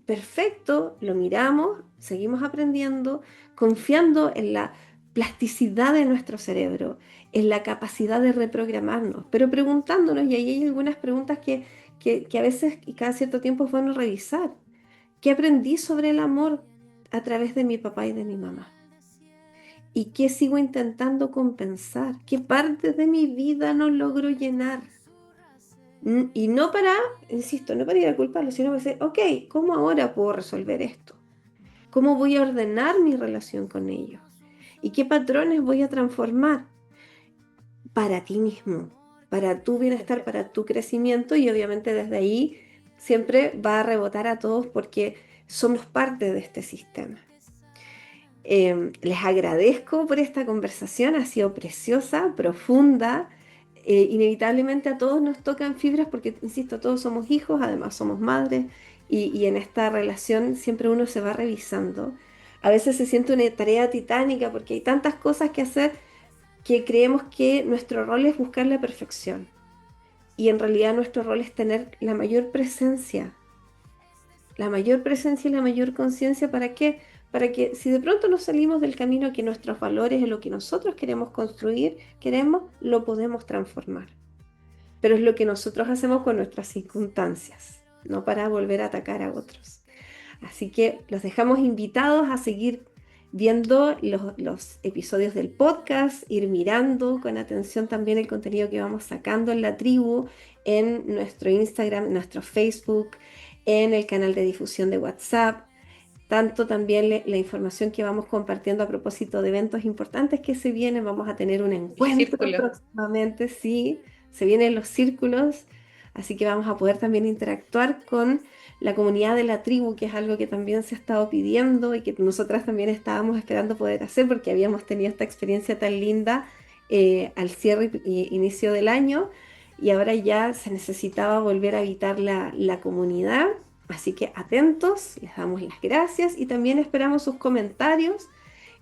perfecto, lo miramos, seguimos aprendiendo, confiando en la plasticidad de nuestro cerebro, en la capacidad de reprogramarnos, pero preguntándonos, y ahí hay algunas preguntas que a veces y cada cierto tiempo es bueno revisar. ¿Qué aprendí sobre el amor a través de mi papá y de mi mamá? ¿Y qué sigo intentando compensar? ¿Qué parte de mi vida no logro llenar? Y no para, insisto, no para ir a culparlo, sino para decir, ok, ¿cómo ahora puedo resolver esto? ¿Cómo voy a ordenar mi relación con ellos? ¿Y qué patrones voy a transformar para ti mismo, para tu bienestar, para tu crecimiento? Y obviamente desde ahí siempre va a rebotar a todos porque somos parte de este sistema. Les agradezco por esta conversación, ha sido preciosa, profunda. Inevitablemente a todos nos tocan fibras porque, insisto, todos somos hijos, además somos madres y en esta relación siempre uno se va revisando. A veces se siente una tarea titánica porque hay tantas cosas que hacer que creemos que nuestro rol es buscar la perfección y en realidad nuestro rol es tener la mayor presencia y la mayor conciencia. ¿Para qué? Para que si de pronto nos salimos del camino que nuestros valores, en lo que nosotros queremos construir, lo podemos transformar. Pero es lo que nosotros hacemos con nuestras circunstancias, no para volver a atacar a otros. Así que los dejamos invitados a seguir viendo los episodios del podcast, ir mirando con atención también el contenido que vamos sacando en la tribu, en nuestro Instagram, en nuestro Facebook, en el canal de difusión de WhatsApp, tanto también la información que vamos compartiendo a propósito de eventos importantes que se vienen. Vamos a tener un encuentro próximamente, sí, se vienen los círculos, así que vamos a poder también interactuar con la comunidad de la tribu, que es algo que también se ha estado pidiendo y que nosotras también estábamos esperando poder hacer porque habíamos tenido esta experiencia tan linda al cierre y inicio del año, y ahora ya se necesitaba volver a habitar la comunidad. Así que atentos, les damos las gracias y también esperamos sus comentarios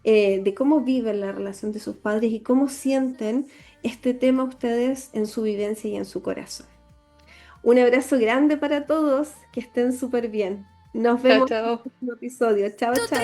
de cómo viven la relación de sus padres y cómo sienten este tema ustedes en su vivencia y en su corazón. Un abrazo grande para todos, que estén súper bien. Nos vemos en el próximo episodio. Chao, chao.